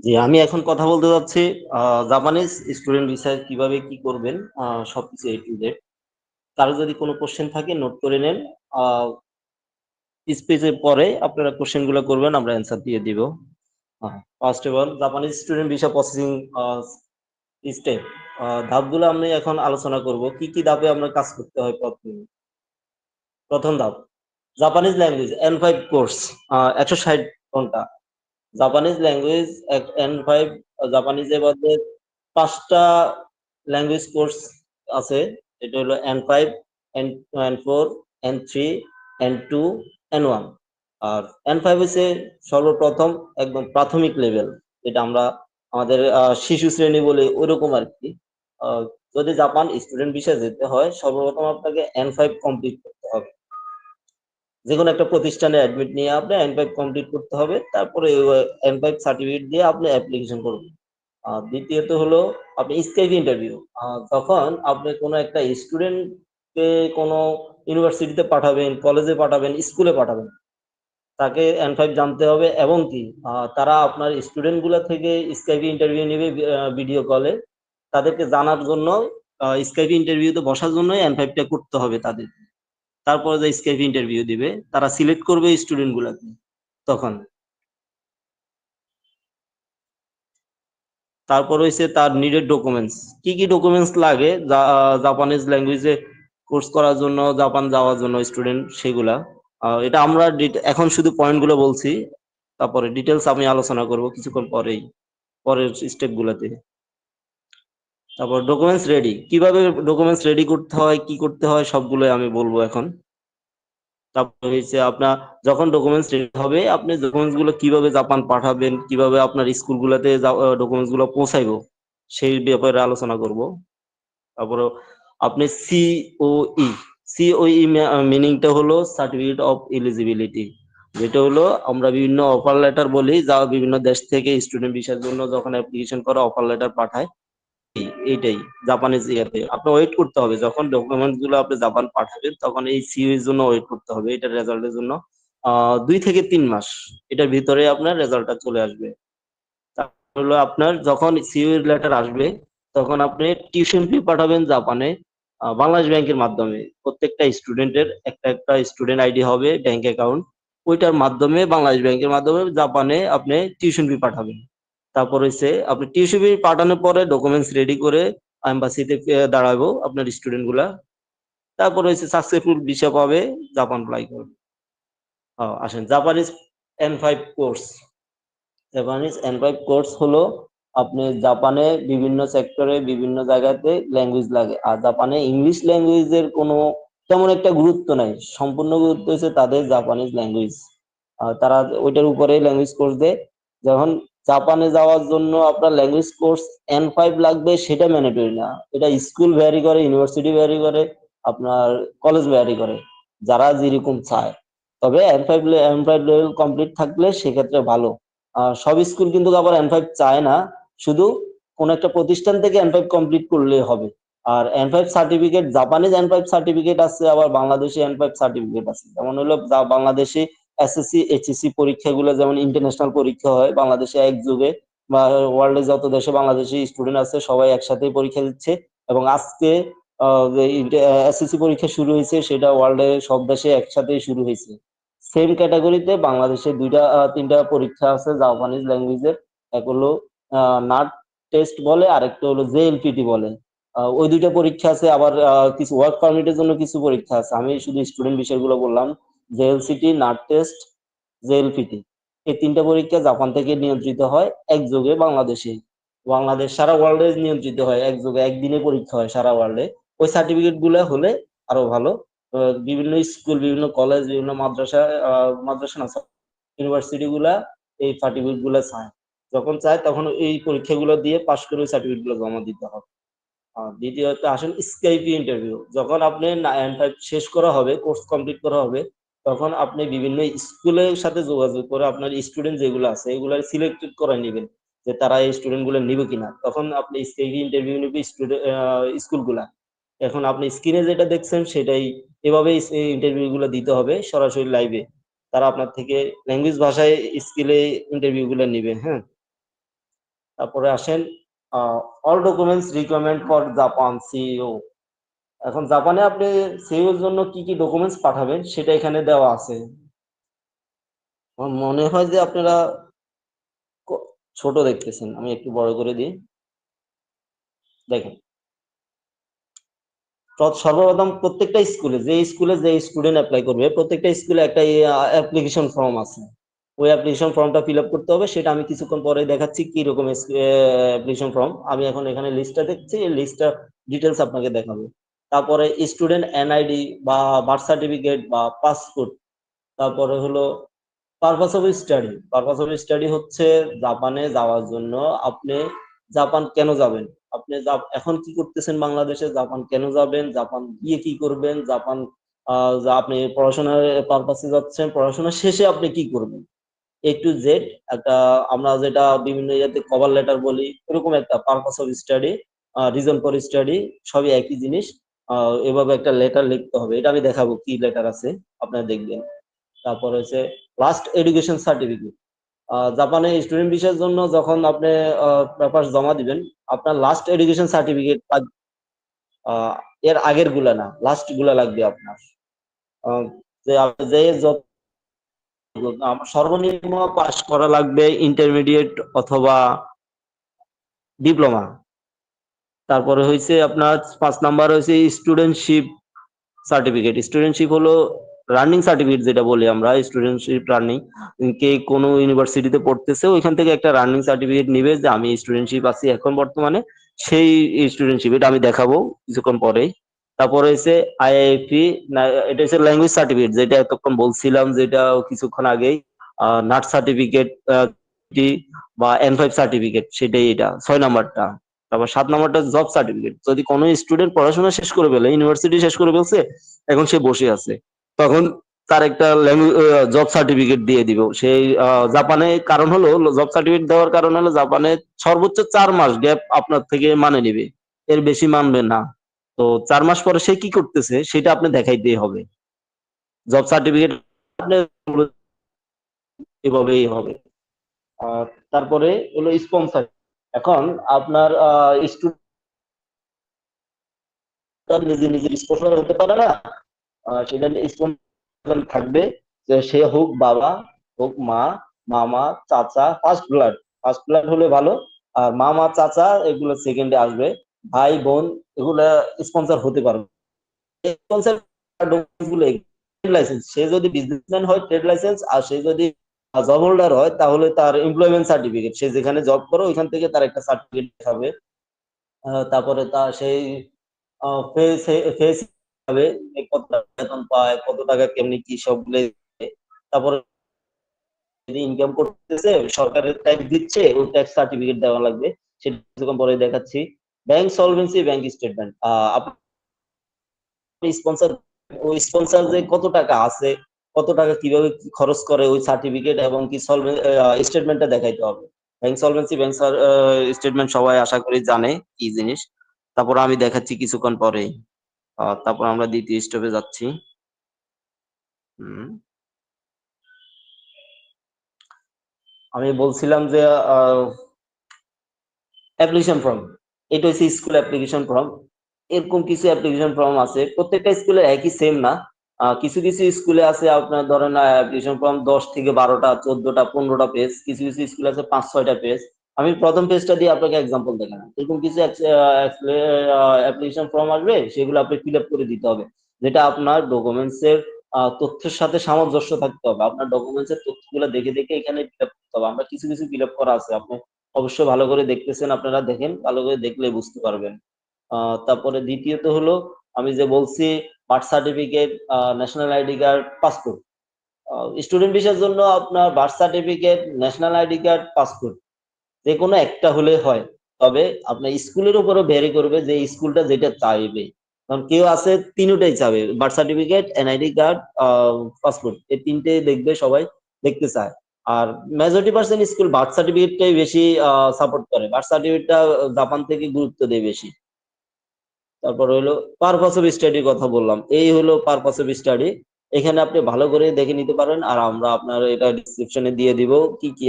জি, আমি এখন কথা বলতে যাচ্ছি জাপানিজ স্টুডেন্ট ভিসায় কিভাবে কি করবেন সবকিছু A to Z। কারো যদি কোনো কোশ্চেন থাকে নোট করে নেন। আ স্পিচের পরে আপনারা কোশ্চেন গুলো করবেন, আমরা অ্যান্সার দিয়ে দিব। First of all Japanese student visa processing step ধাপগুলো আমি এখন আলোচনা করব। কি, কি ধাপে আমরা কাজ করতে হয় ১ম ধাপ জাপানিজ ল্যাঙ্গুয়েজ N5 কোর্স ১৬০ ঘন্টা। জাপানিজ ল্যাঙ্গুয়েজ N5 জাপানিজের মধ্যে ৫ টা ল্যাঙ্গুয়েজ কোর্স আছে। এটা হলো N5, N4, N3, N2, N1। আর N5 হচ্ছে সর্বপ্রথম একদম প্রাথমিক লেভেল। যেটা আমরা আমাদের শিশু শ্রেণী বলি ওইরকম আরকি। আ যদি জাপান স্টুডেন্ট ভিসায় যেতে হয় সর্বপ্রথম আপনাকে N5 কমপ্লিট করতে হবে। যেকোনো একটা প্রতিষ্ঠানে অ্যাডমিট নিয়ে আপনি N5 কমপ্লিট করতে হবে। তারপরে N5 সার্টিফিকেট দিয়ে আপনি অ্যাপ্লিকেশন করবেন। দ্বিতীয়ত হলো আপনি স্কাইপ ইন্টারভিউ। যখন আপনি কোনো একটা স্টুডেন্টকে কোনো ইউনিভার্সিটিতে পাঠাবেন, কলেজে পাঠাবেন, স্কুলে পাঠাবেন। তাকে N5 জানতে হবে এবং কি তারা আপনার স্টুডেন্ট গুলা থেকে স্কাইপ ইন্টারভিউ নিবে ভিডিও কলে। তাদেরকে জানার জন্য স্কাইপ ইন্টারভিউতে বসার জন্যই N5 টা করতে হবে তাদের। তারপরে যে স্কাইপ ইন্টারভিউ দিবে, তারা সিলেক্ট করবে স্টুডেন্ট গুলাকে তখন। তারপর হইছে তার নিডেড ডকুমেন্টস। কি, কি ডকুমেন্টস লাগে জাপানিজ ল্যাঙ্গুয়েজে কোর্স করার জন্য, জাপান যাওয়ার জন্য স্টুডেন্ট সেগুলা। এটা আমরা এখন শুধু পয়েন্ট গুলো বলছি। তারপরে ডিটেইলস আমি আলোচনা করব কিছুক্ষণ পরেই, পরের স্টেপ গুলাতে। তারপর ডকুমেন্টস রেডি। কিভাবে ডকুমেন্টস রেডি করতে হয়, কি করতে হয় সবগুলোই আমি বলবো এখন। তারপর হচ্ছে আপনার যখন ডকুমেন্টস রেডি হবে, আপনি ডকুমেন্টস গুলো কিভাবে জাপান পাঠাবেন, কিভাবে আপনার স্কুল গুলাতে ডকুমেন্টস গুলো পৌঁছাইবো, সেই ব্যাপারে আলোচনা করব। তারপরে আপনি সিওই, সিওই মিনিংটা হলো সার্টিফিকেট অফ এলিজিবিলিটি। যেটা হলো আমরা বিভিন্ন অফার লেটার বলি, যা বিভিন্ন দেশ থেকে স্টুডেন্ট ভিসার জন্য যখন অ্যাপ্লিকেশন করে অফার লেটার পাঠায়। এইটাই জাপানিজ ইয়াতে আপনার ওয়েট করতে হবে। যখন ডকুমেন্টস গুলো আপনি জাপান পাঠাবেন তখন এই সিইউ এর জন্য ওয়েট করতে হবে। এটার রেজাল্টের জন্য ২ থেকে ৩ মাস। এটার ভিতরে আপনার রেজাল্টটা চলে আসবে। তারপর হলো আপনার যখন সিইউ এর লেটার আসবে তখন আপনি টিউশন ফি পাঠাবেন জাপানে বাংলাদেশ ব্যাংকের মাধ্যমে। প্রত্যেকটা স্টুডেন্টের একটা স্টুডেন্ট আইডি হবে, ব্যাংক অ্যাকাউন্ট। ওইটার মাধ্যমে বাংলাদেশ ব্যাংকের মাধ্যমে জাপানে আপনি টিউশন ফি পাঠাবেন। তারপর হইছে আপনি টিউশন ফি পাঠানোর পরে ডকুমেন্টস রেডি করে এম্বাসিতে দাঁড়াবো আপনার স্টুডেন্ট গুলা। তারপর হইছে সাকসেসফুল ভিসা পাবে, জাপান ফ্লাই করবে। আসেন Japanese N5 course. Japanese N5 course হলো আপনি জাপানে বিভিন্ন সেক্টরে বিভিন্ন জায়গাতে ল্যাঙ্গুয়েজ লাগে। আর জাপানে ইংলিশ ল্যাঙ্গুয়েজের কোনো তেমন একটা গুরুত্ব নাই। সম্পূর্ণ গুরুত্ব হচ্ছে তাদের জাপানিজ ল্যাঙ্গুয়েজ। তারা ওইটার উপরে ল্যাঙ্গুয়েজ কোর্স দেয়। যখন জাপানে যাওয়ার জন্য আপনার ল্যাঙ্গুয়েজ কোর্স N5 লাগবে সেটা ম্যান্ডেটরি না। এটা স্কুল ভ্যারি করে, ইউনিভার্সিটি ভ্যারি করে, আপনার কলেজ ভ্যারি করে। যারা যেরকম চায়। তবে N5 লেভেল কমপ্লিট থাকলে সেক্ষেত্রে ভালো। সব স্কুল কিন্তু আবার N5 চায় না। শুধু কোন একটা প্রতিষ্ঠান থেকে N5 কমপ্লিট করলেই হবে। আর N5 certificate Japanese N5 certificate আছে, আবার বাংলাদেশি N5 সার্টিফিকেট আছে। যেমন হলো বাংলাদেশে এসএসসি, এইচএসসি পরীক্ষাগুলো যেমন ইন্টারন্যাশনাল পরীক্ষা হয় বাংলাদেশে একযোগে, বা ওয়ার্ল্ডে যত দেশে বাংলাদেশি স্টুডেন্ট আছে সবাই একসাথেই পরীক্ষা দিচ্ছে। এবং আজকে যে এসএসসি পরীক্ষা শুরু হয়েছে সেটা ওয়ার্ল্ডের সব দেশে একসাথেই শুরু হয়েছে। সেম ক্যাটাগরিতে বাংলাদেশে ৩টা পরীক্ষা আছে জাপানিজ ল্যাঙ্গুয়েজের। এক হলো নাট টেস্ট বলে, আরেকটা হলো জেএলপিটি বলে। ওই ২টা পরীক্ষা আছে, আবার কিছু ওয়ার্ক পারমিটের জন্য কিছু পরীক্ষা আছে। আমি শুধু স্টুডেন্ট বিষয়গুলো বললাম। জেএলসিটি, নাট টেস্ট, জেএলপিটি। এই ৩টা পরীক্ষা জাপান থেকে নিয়ন্ত্রিত হয় একযোগে বাংলাদেশে। বাংলাদেশ সারা ওয়ার্ল্ডে নিয়ন্ত্রিত হয় একযোগে, একদিনে পরীক্ষা হয় সারা ওয়ার্ল্ডে। ওই সার্টিফিকেট গুলো হলে আরো ভালো। বিভিন্ন স্কুল, বিভিন্ন কলেজ, বিভিন্ন মাদ্রাসা না, ইউনিভার্সিটি গুলা এই সার্টিফিকেট গুলা চায়। যখন চায় তখন এই পরীক্ষাগুলো দিয়ে পাশ করে ওই সার্টিফিকেট গুলো জমা দিতে হবে। দ্বিতীয়ত আসেন স্কাইপি ইন্টারভিউ। যখন আপনি N5 শেষ করা হবে, কোর্স কমপ্লিট করা হবে, তখন আপনি বিভিন্ন স্কুলের সাথে যোগাযোগ করে আপনার স্টুডেন্ট যেগুলো আছে এগুলা সিলেক্টেড করে নিবেন যে তারা এই স্টুডেন্ট গুলো নিবে কিনা। তখন আপনি স্কাইপি ইন্টারভিউ নিবে স্কুলগুলা। এখন আপনি স্ক্রিনে যেটা দেখছেন সেটাই, এভাবেই ইন্টারভিউ গুলো দিতে হবে সরাসরি লাইভে। তারা আপনার থেকে ল্যাঙ্গুয়েজ ভাষায় স্কিলে ইন্টারভিউ গুলো নিবে। হ্যাঁ, তারপরে আসেন all documents requirement for Japan CEO. এখন জাপানে আপনি সিইও এর জন্য কি কি ডকুমেন্টস পাঠাবেন সেটা এখানে দেওয়া আছে। আমার মনে হয় যে আপনারা ছোট দেখতেছেন, আমি একটু বড় করে দিই। দেখেন, সর্বপ্রথম প্রত্যেকটা স্কুলে যে স্টুডেন্ট অ্যাপ্লাই করবে প্রত্যেকটা স্কুলে একটা অ্যাপ্লিকেশন ফর্ম আছে। ওই অ্যাপ্লিকেশন ফর্মটা ফিল আপ করতে হবে, সেটা আমি কিছুক্ষণ পরে দেখাচ্ছি কি রকম অ্যাপ্লিকেশন ফর্ম। আমি এখন এখানে লিস্টটা দেখছি, এই লিস্টটা ডিটেলস আপনাকে দেখাবো। তারপরে স্টুডেন্ট এনআইডি বা বার্থ সার্টিফিকেট বা পাসপোর্ট। তারপরে হলো পারপাস অফ স্টাডি হচ্ছে জাপানে যাওয়ার জন্য আপনি জাপান কেন যাবেন, আপনি এখন কি করতেছেন বাংলাদেশে, জাপান কেন যাবেন, জাপান গিয়ে কি করবেন, জাপান আপনি পড়াশোনার পারপাসে যাচ্ছেন, পড়াশোনা শেষে আপনি কি করবেন, A to Z একটা আমরা যেটা বিভিন্ন ইয়াতে কভার লেটার বলি, এরকম একটা purpose of study, reason for study, সবই একই জিনিস। এভাবে একটা লেটার লিখতে হবে, এটা আমি দেখাবো কি লেটার আছে, আপনারা দেখবেন। তারপর হচ্ছে লাস্ট এডুকেশন সার্টিফিকেট। জাপানে স্টুডেন্ট ভিসার জন্য যখন আপনি পেপার জমা দিবেন, আপনার লাস্ট এডুকেশন সার্টিফিকেট, এর আগের গুলা না, লাস্ট গুলা লাগবে আপনার। আহ, যে আপনি যে সর্বনিম্ন পাস করা লাগবে ইন্টারমিডিয়েট অথবা ডিপ্লোমা। তারপরে হয়েছে আপনার 5 নাম্বার হয়েছে স্টুডেন্টশিপ সার্টিফিকেট। স্টুডেন্টশিপ হলো রানিং সার্টিফিকেট, যেটা বলি আমরা স্টুডেন্টশিপ রানিং। কে কোনো ইউনিভার্সিটিতে পড়তেছে ওইখান থেকে একটা রানিং সার্টিফিকেট নিবে যে আমি স্টুডেন্টশিপ আছি এখন বর্তমানে, সেই স্টুডেন্টশিপ, এটা আমি দেখাবো কিছুক্ষণ পরেই। তারপরে হচ্ছে আইআইপি, এটা হচ্ছে ল্যাঙ্গুয়েজ সার্টিফিকেট, যেটা এতক্ষণ বলছিলাম, যেটা কিছুক্ষণ আগেই নাট সার্টিফিকেট বা N5 সার্টিফিকেট, সেটাই এটা 6 নাম্বারটা। তারপর 7 নাম্বারটা জব সার্টিফিকেট। যদি কোনো স্টুডেন্ট পড়াশোনা শেষ করে ফেলে, ইউনিভার্সিটি শেষ করে ফেলছে, এখন সে বসে আছে, তখন তার একটা জব সার্টিফিকেট দিয়ে দিব সেই জাপানে। কারণ হলো জব সার্টিফিকেট দেওয়ার কারণ হলো জাপানে সর্বোচ্চ 4 মাস গ্যাপ আপনার থেকে মানে নিবে, এর বেশি মানবে না। তো 4 মাস পরে সে কি করতেছে সেটা আপনি দেখাইতেই হবে। জব সার্টিফিকেট আপনি এভাবেই হবে। আর তারপরে হলো স্পন্সর। এখন আপনার স্টুডেন্ট নিজে নিজের স্পন্সর হতে পারে না, সেটা স্পন্সর থাকবে, যে সে হোক বাবা, হোক মা, মামা, চাচা, ফার্স্ট ব্লাড হলে ভালো। আর মামা, চাচা এগুলো সেকেন্ডে আসবে, ভাই বোন এগুলা স্পন্সর হতে পারবে। স্পন্সর গুলো ট্রেড লাইসেন্স, সে যদি বিজনেসম্যান হয় ট্রেড লাইসেন্স, আর সে যদি জব হোল্ডার হয় তাহলে তার এমপ্লয়মেন্ট সার্টিফিকেট, সে যেখানে জব করে ওইখান থেকে তার একটা সার্টিফিকেট হবে। তারপরে তা সেই ফেস ফেস হবে, কত টাকা বেতন পায়, কত টাকা কেমনি কি সবগুলো। তারপরে যদি ইনকাম করতেছে, সরকারের ট্যাক্স দিচ্ছে, ওই ট্যাক্স সার্টিফিকেট দেওয়া লাগবে, সেটা কিছুক্ষণ পরে দেখাচ্ছি। Bank solvency, bank statement. আপনি স্পন্সর, ওই স্পন্সর যে কত টাকা আছে, কত টাকা কিভাবে কি খরচ করে, ওই সার্টিফিকেট এবং কি স্টেটমেন্টটা দেখাইতে হবে। ব্যাংক সলভেন্সি, ব্যাংক স্টেটমেন্ট সবাই আশা করি জানে কি জিনিস। তারপর আমি দেখাচ্ছি কিছুক্ষণ পরে। তারপর আমরা দ্বিতীয় স্টেপে যাচ্ছি। হুম, আমি বলছিলাম যে অ্যাপ্লিকেশন ফর্ম, এটা হচ্ছে স্কুল অ্যাপ্লিকেশন ফর্ম। এরকম কিছু অ্যাপ্লিকেশন ফর্ম আছে, প্রত্যেকটা স্কুলে একই সেম না। কিছু কিছু স্কুলে আছে আপনার ধরেন অ্যাপ্লিকেশন ফর্ম 10 থেকে 12টা, 14টা, 15টা পেজ, কিছু কিছু স্কুলে আছে 5-6টা পেজ। আমি প্রথম পেজটা দিয়ে আপনাকে এক্সাম্পল দেখালাম, এরকম কিছু অ্যাপ্লিকেশন ফর্ম আসবে, সেগুলো আপনি ফিল আপ করে দিতে হবে, যেটা আপনার ডকুমেন্টস এর তথ্যের সাথে সামঞ্জস্য থাকতে হবে। আপনার ডকুমেন্টস এর তথ্যগুলো দেখে দেখে এখানে ফিল আপ করতে হবে। আমরা কিছু কিছু ফিল আপ করা আছে, আপনি অবশ্যই ভালো করে দেখতেছেন, আপনারা দেখেন, ভালো করে দেখলে বুঝতে পারবেন। তারপরে দ্বিতীয়ত হলো আমি যে বলছি birth certificate, national ID card, passport. Student ভিসার জন্য আপনার birth certificate, national ID card, passport যে কোনো একটা হলে হয়। তবে আপনার স্কুলের উপরও ভ্যারি করবে যে স্কুলটা যেটা চাইবে। কারণ কেউ আছে তিনটাই চাবে, birth certificate, NID card, passport, এই তিনটে দেখবে, সবাই দেখতে চায়। আর মেজরিটি % স্কুল বার্থ সার্টিফিকেটটাই বেশি সাপোর্ট করে, বার্থ সার্টিফিকেটটা জাপান থেকে গুরুত্ব দেয় বেশি। তারপর হলো পারপাস অফ স্টাডির কথা বললাম, এই হলো পারপাস অফ স্টাডি। এখানে আপনি ভালো করে দেখে নিতে পারেন, আর আমরা আপনার এটা ডিসক্রিপশনে দিয়ে দিব কি কি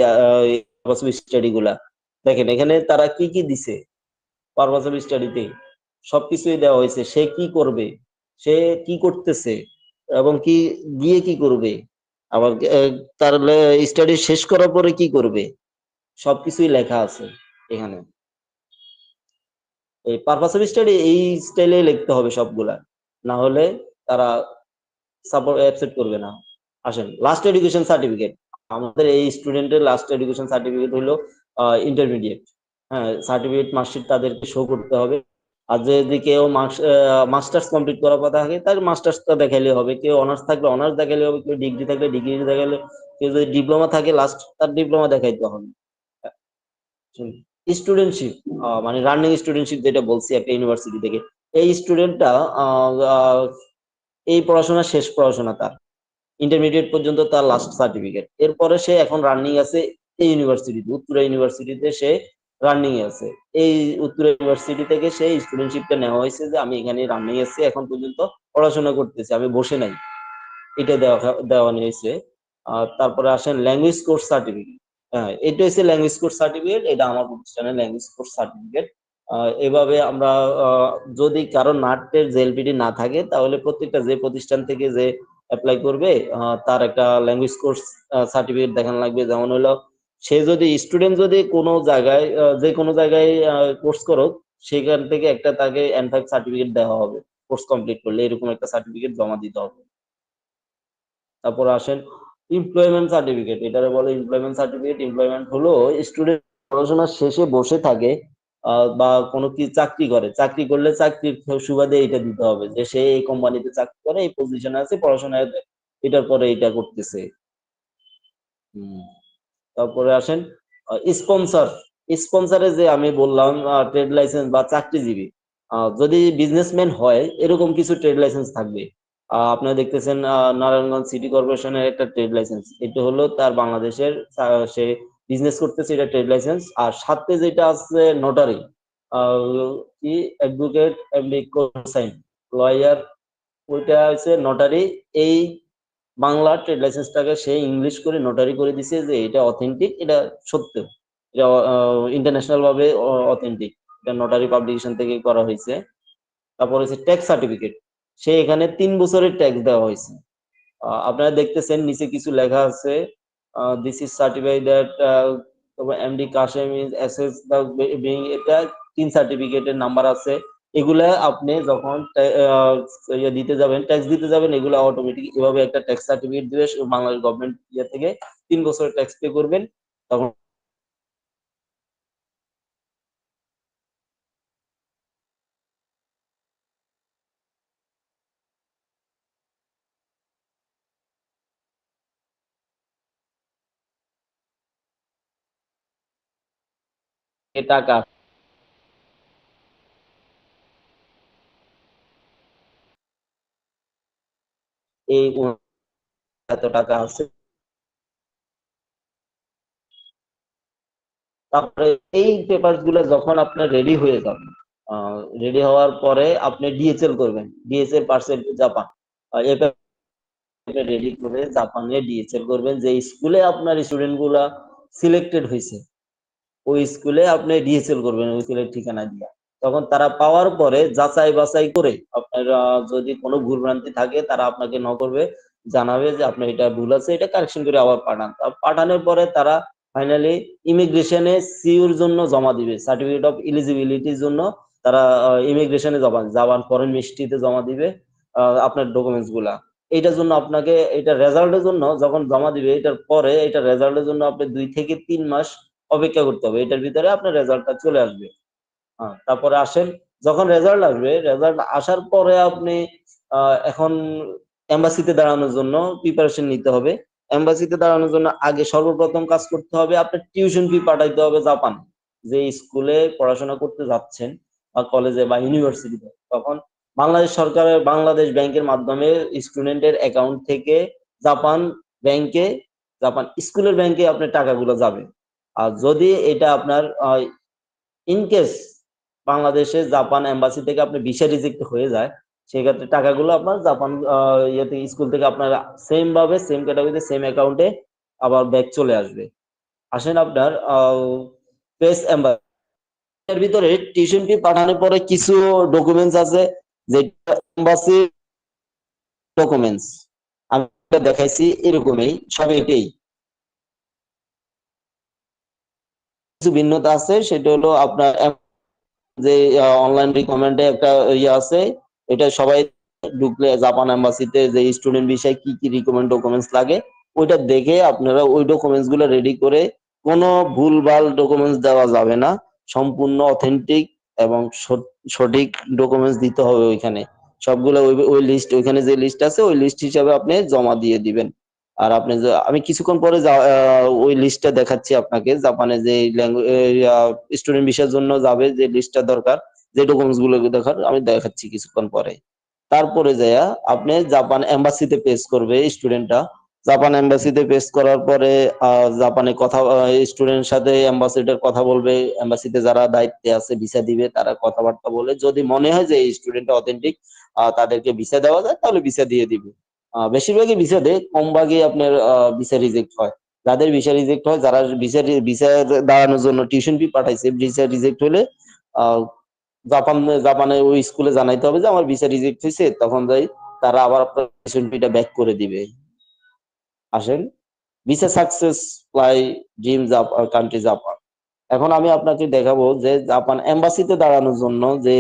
পারপাস অফ স্টাডি গুলা। দেখেন এখানে তারা কি কি দিছে পারপাস অফ স্টাডিতে সবকিছুই দেওয়া হয়েছে। সে কি করবে, সে কি করতেছে এবং কি গিয়ে কি করবে, আবার তার স্টাডি শেষ করার পরে কি করবে, সবকিছুই লেখা আছে এখানে। এই পারপাস অফ স্টাডি এই স্টাইলে লিখতে হবে সবগুলা, না হলে তারা সাপোর্ট অ্যাকসেপ্ট করবে না। আসেন লাস্ট এডুকেশন সার্টিফিকেট, আমাদের এই স্টুডেন্টের লাস্ট এডুকেশন সার্টিফিকেট হলো ইন্টারমিডিয়েট। হ্যাঁ, সার্টিফিকেট মার্কশিট তাদেরকে শো করতে হবে। আর যদি কেউ মাস্টার্স কমপ্লিট করার কথা থাকে তার মাস্টার্সটা দেখাইলে হবে, কেউ অনার্স থাকলে অনার্স দেখাইলে হবে, কেউ ডিগ্রি থাকলে ডিগ্রি দেখাইলে, কেউ যদি ডিপ্লোমা থাকে লাস্ট তার ডিপ্লোমা দেখাইতে হবে। স্টুডেন্টশিপ মানে রানিং স্টুডেন্টশিপ যেটা বলছি একটা ইউনিভার্সিটি থেকে, এই স্টুডেন্টটা এই পড়াশোনা শেষ পড়াশোনা তার ইন্টারমিডিয়েট পর্যন্ত তার লাস্ট সার্টিফিকেট, এরপরে সে এখন রানিং আছে এই ইউনিভার্সিটিতে, উত্তরা ইউনিভার্সিটিতে সে রানিং আছে। এই উত্তরা ইউনিভার্সিটি থেকে সেই স্টুডেন্টশিপটা নেওয়া হয়েছে যে আমি এখানে রানিং আছি, এখন পর্যন্ত পড়াশোনা করতেছি, আমি বসে নাই, এটা দেওয়া দেওয়া হয়েছে। আর তারপরে আসেন ল্যাঙ্গুয়েজ কোর্স সার্টিফিকেট। হ্যাঁ, এটা হচ্ছে ল্যাঙ্গুয়েজ কোর্স সার্টিফিকেট, এটা আমার প্রতিষ্ঠানের ল্যাঙ্গুয়েজ কোর্স সার্টিফিকেট। এভাবে আমরা যদি কারো নাটের জেএলপিটি না থাকে তাহলে প্রত্যেকটা যে প্রতিষ্ঠান থেকে যে অ্যাপ্লাই করবে তার একটা ল্যাঙ্গুয়েজ কোর্স সার্টিফিকেট দেখানো লাগবে। যেমন হলো সে যদি স্টুডেন্ট যদি কোনো জায়গায় যে কোনো জায়গায় কোর্স করুক, সেখান থেকে একটা তাকে N5 সার্টিফিকেট দেওয়া হবে, কোর্স কমপ্লিট করলে এরকম একটা সার্টিফিকেট জমা দিতে হবে। তারপর আসেন এমপ্লয়মেন্ট সার্টিফিকেট, এটারে বলে এমপ্লয়মেন্ট সার্টিফিকেট। এমপ্লয়মেন্ট হলো স্টুডেন্ট পড়াশোনার শেষে বসে থাকে বা কোনো কি চাকরি করে, চাকরি করলে চাকরির সুবাদে এটা দিতে হবে যে সে এই কোম্পানিতে চাকরি করে, এই পজিশনে আছে, পড়াশোনায় এটার পরে এটা করতেছে। তারপরে আসেন স্পন্সর। স্পন্সরে যে আমি বললাম ট্রেড লাইসেন্স বা চাকরিজীবী, যদি বিজনেসম্যান হয় এরকম কিছু ট্রেড লাইসেন্স থাকবে। আপনারা দেখতেছেন নারায়ণগঞ্জ সিটি কর্পোরেশনের একটা ট্রেড লাইসেন্স, এটা হলো তার বাংলাদেশের সে বিজনেস করতেছে, এটা ট্রেড লাইসেন্স। আর সাথে যেটা আছে নোটারি, কি অ্যাডভোকেট এমডি কোসাইন লয়ার, ওইটা হচ্ছে নোটারি। এই বাংলা ট্রেড লাইসেন্সটাকে সে ইংলিশ করে নোটারি করে দিছে যে এটা অথেন্টিক, এটা সত্য, এটা ইন্টারন্যাশনাল ভাবে অথেন্টিক, এটা নোটারি পাবলিকেশন থেকে করা হয়েছে। তারপর হচ্ছে ট্যাক্স সার্টিফিকেট, সে এখানে 3 বছরের ট্যাক্স দেওয়া হয়েছে। আপনারা দেখতেছেন নিচে কিছু লেখা আছে, this is certified that MD Kashem is assess the being, এটা 3 সার্টিফিকেটের নাম্বার আছে। এগুলা আপনি যখন দিতে যাবেন, ট্যাক্স দিতে যাবেন, এগুলো অটোমেটিক এভাবে একটা ট্যাক্স সার্টিফিকেট দিবে বাংলাদেশ গভর্নমেন্ট ইয়ে থেকে, 3 বছরের ট্যাক্স পে করবেন তখন এ টাকা এই এত টাকা আছে। তারপরে এই পেপার গুলো যখন আপনার রেডি হয়ে যাবে, রেডি হওয়ার পরে আপনি ডিএচএল করবেন, ডিএচএল পার্সেন্ট জাপান, এটা রেডি করে জাপানে ডিএচএল করবেন। যে স্কুলে আপনার স্টুডেন্ট গুলা সিলেক্টেড হয়েছে ওই স্কুলে আপনি ডিএচএল করবেন ওই স্কুলের ঠিকানা দিয়ে। তখন তারা পাওয়ার পরে যাচাই বাছাই করে আপনার যদি কোনো ভুলভ্রান্তি থাকে তারা আপনাকে ন করবে, জানাবে যে আপনার এটা ভুল আছে, এটা কারেকশন করে আবার পাঠান। পাঠানোর পরে তারা ফাইনালি ইমিগ্রেশনে সিউর জন্য জমা দিবে, সার্টিফিকেট অফ এলিজিবিলিটির জন্য তারা ইমিগ্রেশনে জাপান ফরেন মিনিস্ট্রিতে জমা দিবে আপনার ডকুমেন্টস গুলা। এইটার জন্য আপনাকে এটা রেজাল্টের জন্য যখন জমা দিবে, এটার পরে এটা রেজাল্টের জন্য আপনি 2 থেকে 3 মাস অপেক্ষা করতে হবে, এটার ভিতরে আপনার রেজাল্টটা চলে আসবে। তারপরে আসেন যখন রেজাল্ট আসবে, রেজাল্ট আসার পরে আপনি এখন এম্বাসিতে দাঁড়ানোর জন্য প্রিপারেশন নিতে হবে। এম্বাসিতে দাঁড়ানোর জন্য আগে সর্বপ্রথম কাজ করতে হবে আপনার টিউশন ফি পাঠাইতে হবে জাপান, যে স্কুলে পড়াশোনা করতে যাচ্ছেন বা কলেজে বা ইউনিভার্সিটিতে, তখন বাংলাদেশ সরকারের বাংলাদেশ ব্যাংকের মাধ্যমে স্টুডেন্টের অ্যাকাউন্ট থেকে জাপান ব্যাংকে, জাপান স্কুলের ব্যাংকে আপনার টাকাগুলো যাবে। আর যদি এটা আপনার ইনকেস বাংলাদেশে জাপান এম্বাসি থেকে আপনি ভিসা রিজেক্ট হয়ে যায়, সেক্ষেত্রে টাকাগুলো আপনার জাপান ইয়ে থেকে স্কুল থেকে আপনার সেম ভাবে সেম ক্যাটাগরিতে সেম অ্যাকাউন্টে আবার ব্যাক চলে আসবে। আসেন আপনার পেস এম্বাসি এর ভিতরে টিউশন ফি পাঠানোর পরে কিছু ডকুমেন্টস আছে, যেটা এম্বাসি ডকুমেন্টস আমি দেখাইছি এরকমই সব এটাই। কিছু ভিন্নতা আছে, সেটা হলো আপনার যে অনলাইন রিকমেন্ডে একটা ইয়ে আছে, এটা সবাই ঢুকলে জাপান এম্বাসিতে যে স্টুডেন্ট বিষয়ে কি কি রিকমেন্ড ডকুমেন্টস লাগে ওইটা দেখে আপনারা ওই ডকুমেন্টস গুলো রেডি করে, কোনো ভুলভাল ডকুমেন্টস দেওয়া যাবে না, সম্পূর্ণ অথেন্টিক এবং সঠিক ডকুমেন্টস দিতে হবে ওইখানে। সবগুলো ওই লিস্ট, ওইখানে যে লিস্ট আছে ওই লিস্ট হিসাবে আপনি জমা দিয়ে দিবেন। আর আপনি আমি কিছুক্ষণ পরে ওই লিস্টটা দেখাচ্ছি আপনাকে, জাপানে যে স্টুডেন্ট ভিসার জন্য যাবে যে লিস্টটা দরকার, যে ডকুমেন্টস গুলো দরকার আমি দেখাচ্ছি কিছুক্ষণ পরে। তারপরে যাইয়া আপনি জাপান এম্বাসিতে পেশ করবে স্টুডেন্টটা। জাপান এম্বাসিতে পেশ করার পরে জাপানে কথা স্টুডেন্টের সাথে এম্বাসিডার কথা বলবে, এম্বাসিতে যারা দায়িত্বে আছে ভিসা দিবে তারা কথাবার্তা বলে, যদি মনে হয় যে এই স্টুডেন্টটা অথেন্টিক তাদেরকে ভিসা দেওয়া যায় তাহলে ভিসা দিয়ে দিবে। বেশিরভাগই ভিসা দেয়, কম ভাগই আপনার ভিসা রিজেক্ট হয়। যাদের ভিসা রিজেক্ট হয়, যারা ভিসা দাঁড়ানোর জন্য টিউশন ফি পাঠাইছে, ভিসা রিজেক্ট হলে আহ, জাপানে ওই স্কুলে জানাইতে হবে যে আমার ভিসা রিজেক্ট হয়েছে, তখন যাই তারা আবার আপনার টিউশন ফিটা ব্যাক করে দিবে। আসেন, visa success fly dream Japan country Japan. এখন আমি আপনাকে দেখাবো যে জাপান এম্বাসিতে দাঁড়ানোর জন্য যে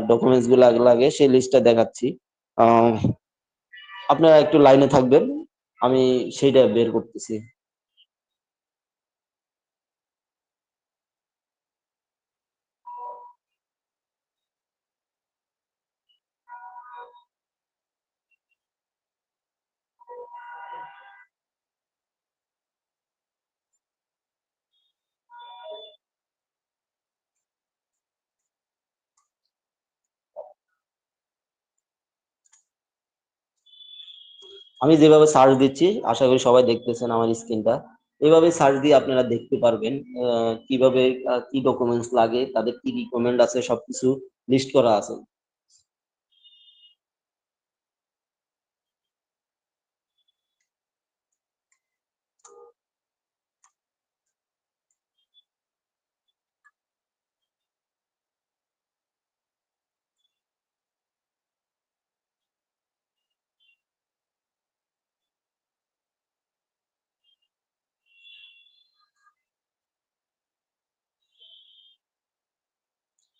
ডকুমেন্টস গুলো লাগে সেই লিস্টটা দেখাচ্ছি। আহ, আপনারা একটু লাইনে থাকবেন, আমি সেইটা বের করতেছি। আমি যেভাবে সার্চ দিচ্ছি আশা করি সবাই দেখতেছেন আমার স্ক্রিনটা। এভাবে সার্চ দিয়ে আপনারা দেখতে পারবেন কিভাবে কি ডকুমেন্টস লাগে, তাদের কি রিকমেন্ড আছে, সবকিছু লিস্ট করা আছে।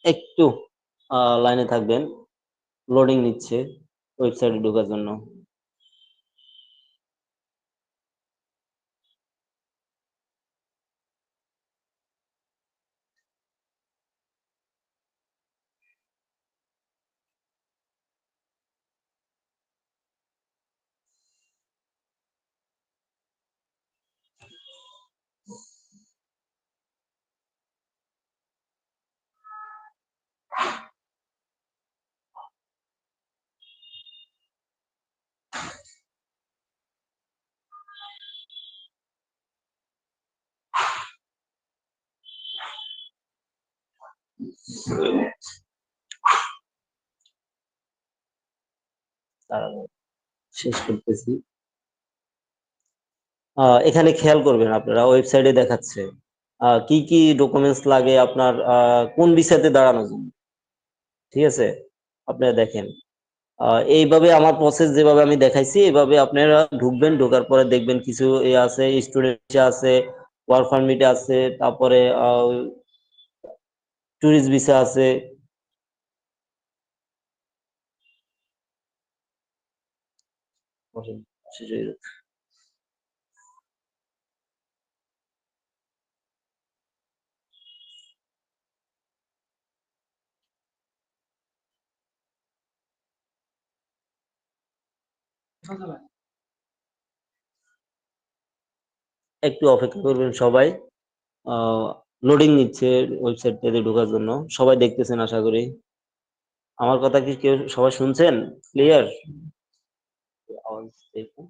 একটু লাইনে থাকবেন, লোডিং নিচ্ছে ওয়েবসাইটে ঢোকার জন্য। তাড়াতাড়ি শেষ করতেছি। এখানে খেয়াল করবেন, আপনারা ওয়েবসাইটে দেখাচ্ছে কি কি ডকুমেন্টস লাগে আপনার কোন বিষয়তে দাঁড়ানোর জন্য। ঠিক আছে, আপনারা দেখেন এইভাবে আমার প্রসেস যেভাবে আমি দেখাইছি এইভাবে আপনারা ঢুকবেন, ঢোকার পরে দেখবেন কিছু এ আছে, স্টুডেন্ট ভিসা আছে, ওয়ার্ক পারমিট আছে, তারপরে ট্যুরিস্ট ভিসা আছে। শেষ হয়ে গেছে। একটু অপেক্ষা করবেন সবাই, লোডিং নিচ্ছে ওয়েবসাইটটাতে ঢোকার জন্য। সবাই দেখতেছেন আশা করি। আমার কথা কি কেউ সবাই শুনছেন ক্লিয়ার? আওয়াজ দেখুন।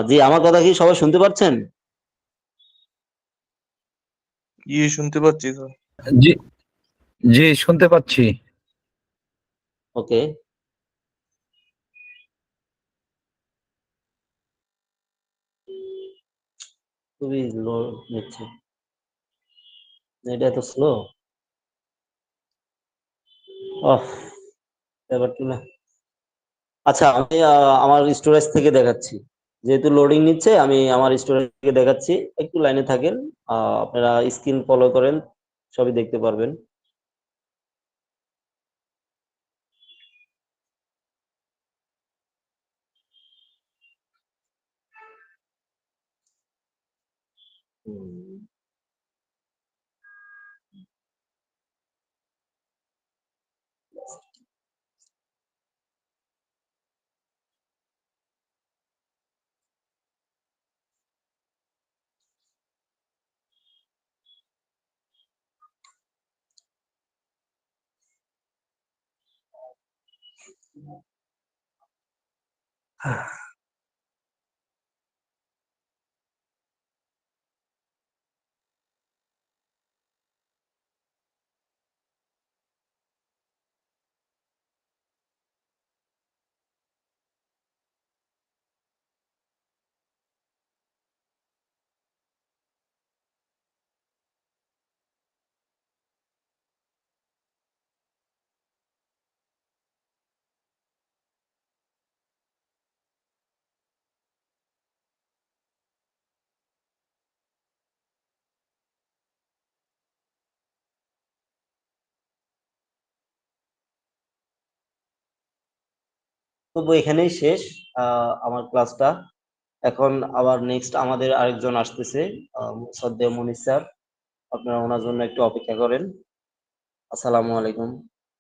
জি, আমার কথা কি সবাই শুনতে পাচ্ছেন? কি শুনতে পাচ্ছি তো। জি জি শুনতে পাচ্ছি। ওকে, খুবই লো নিচ্ছে, এটা এত স্লো। অফ, ব্যাপারটা না। আচ্ছা, আমি আমার স্টোরেজ থেকে দেখাচ্ছি, যেহেতু লোডিং নিচ্ছে আমি আমার স্টোরেজ থেকে দেখাচ্ছি, একটু লাইনে থাকেন। আপনারা স্ক্রিন ফলো করেন, সবই দেখতে পারবেন। হুম। তবু এখানেই শেষ আমার ক্লাসটা। এখন আবার নেক্সট আমাদের আরেকজন আসতেছে, শ্রদ্ধেয় মনির স্যার। আপনারা ওনার জন্য একটু অপেক্ষা করেন। আসসালামু আলাইকুম।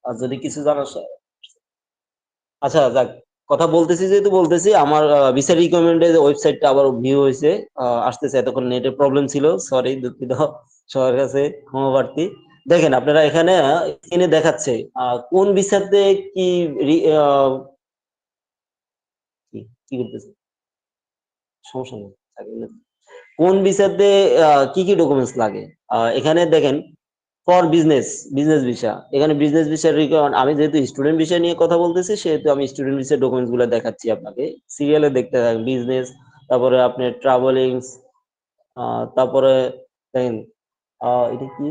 আর যদি কিছু জানার আচ্ছা যাক, কথা বলতেছি যেহেতু বলতেছি, আমার ভিসা রিকমেন্ডের ওয়েবসাইটটা আবার ভিউ হয়েছে, আসতেছে। এতক্ষণ নেটের প্রবলেম ছিল, সরি, দুঃখিত, সবার কাছে ক্ষমাপ্রার্থী। দেখেন আপনারা এখানে স্ক্রিনে দেখাচ্ছে কোন ভিসাতে কি কি কি করতেছে, সমস্যা নেই, কোন ভিসাতে কি কি ডকুমেন্টস লাগে। এখানে দেখেন, ফর বিজনেস, বিজনেস ভিসা, এখানে বিজনেস ভিসার রিকোয়ারমেন্ট। আমি যেহেতু স্টুডেন্ট ভিসা নিয়ে কথা বলতেছি, সেহেতু আমি স্টুডেন্ট ভিসার ডকুমেন্টস গুলো দেখাচ্ছি আপনাকে। সিরিয়ালে দেখতে থাকেন, বিজনেস, তারপরে আপনার ট্রাভেলিংস, তারপরে দেখেন এটা কি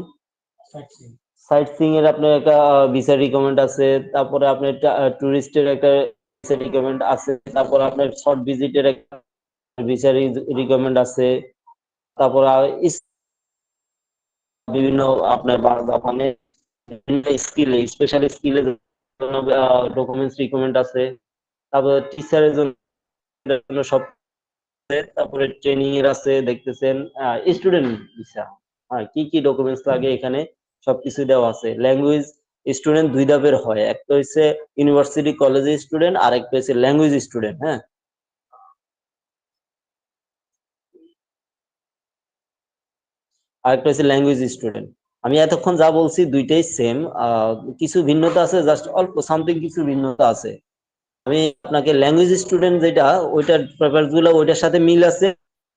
সাইট সিইং এর আপনার একটা ভিসা রিকমেন্ড আছে, তারপরে আপনার টুরিস্টের একটা ভিসা রিকমেন্ড আছে, তারপরে আপনার শর্ট ভিজিটের একটা ভিসা রিকমেন্ড আছে, তারপর বিভিন্ন আপনার ওখানে স্কিলে, স্পেশাল স্কিলের জন্য ডকুমেন্টস রিকমেন্ড আছে, তারপর টিচারের জন্য সব আছে, তারপরে ট্রেনিং এর আছে দেখতেছেন, স্টুডেন্ট ভিসা, হ্যাঁ, কি কি ডকুমেন্টস লাগে এখানে সবকিছু দেওয়া আছে। ল্যাঙ্গুয়েজ স্টুডেন্ট দুই ধাপের হয়, একটা হচ্ছে ইউনিভার্সিটি কলেজের স্টুডেন্ট, আর একটা হচ্ছে ল্যাঙ্গুয়েজ স্টুডেন্ট। হ্যাঁ, আরেকটা হচ্ছে ল্যাঙ্গুয়েজ স্টুডেন্ট। আমি এতক্ষণ যা বলছি দুইটাই সেম, কিছু ভিন্নতা আছে, জাস্ট অল্প সামথিং কিছু ভিন্নতা আছে। আমি আপনাকে ল্যাঙ্গুয়েজ স্টুডেন্ট যেটা, ওইটার পেপার গুলো ওইটার সাথে মিল আছে,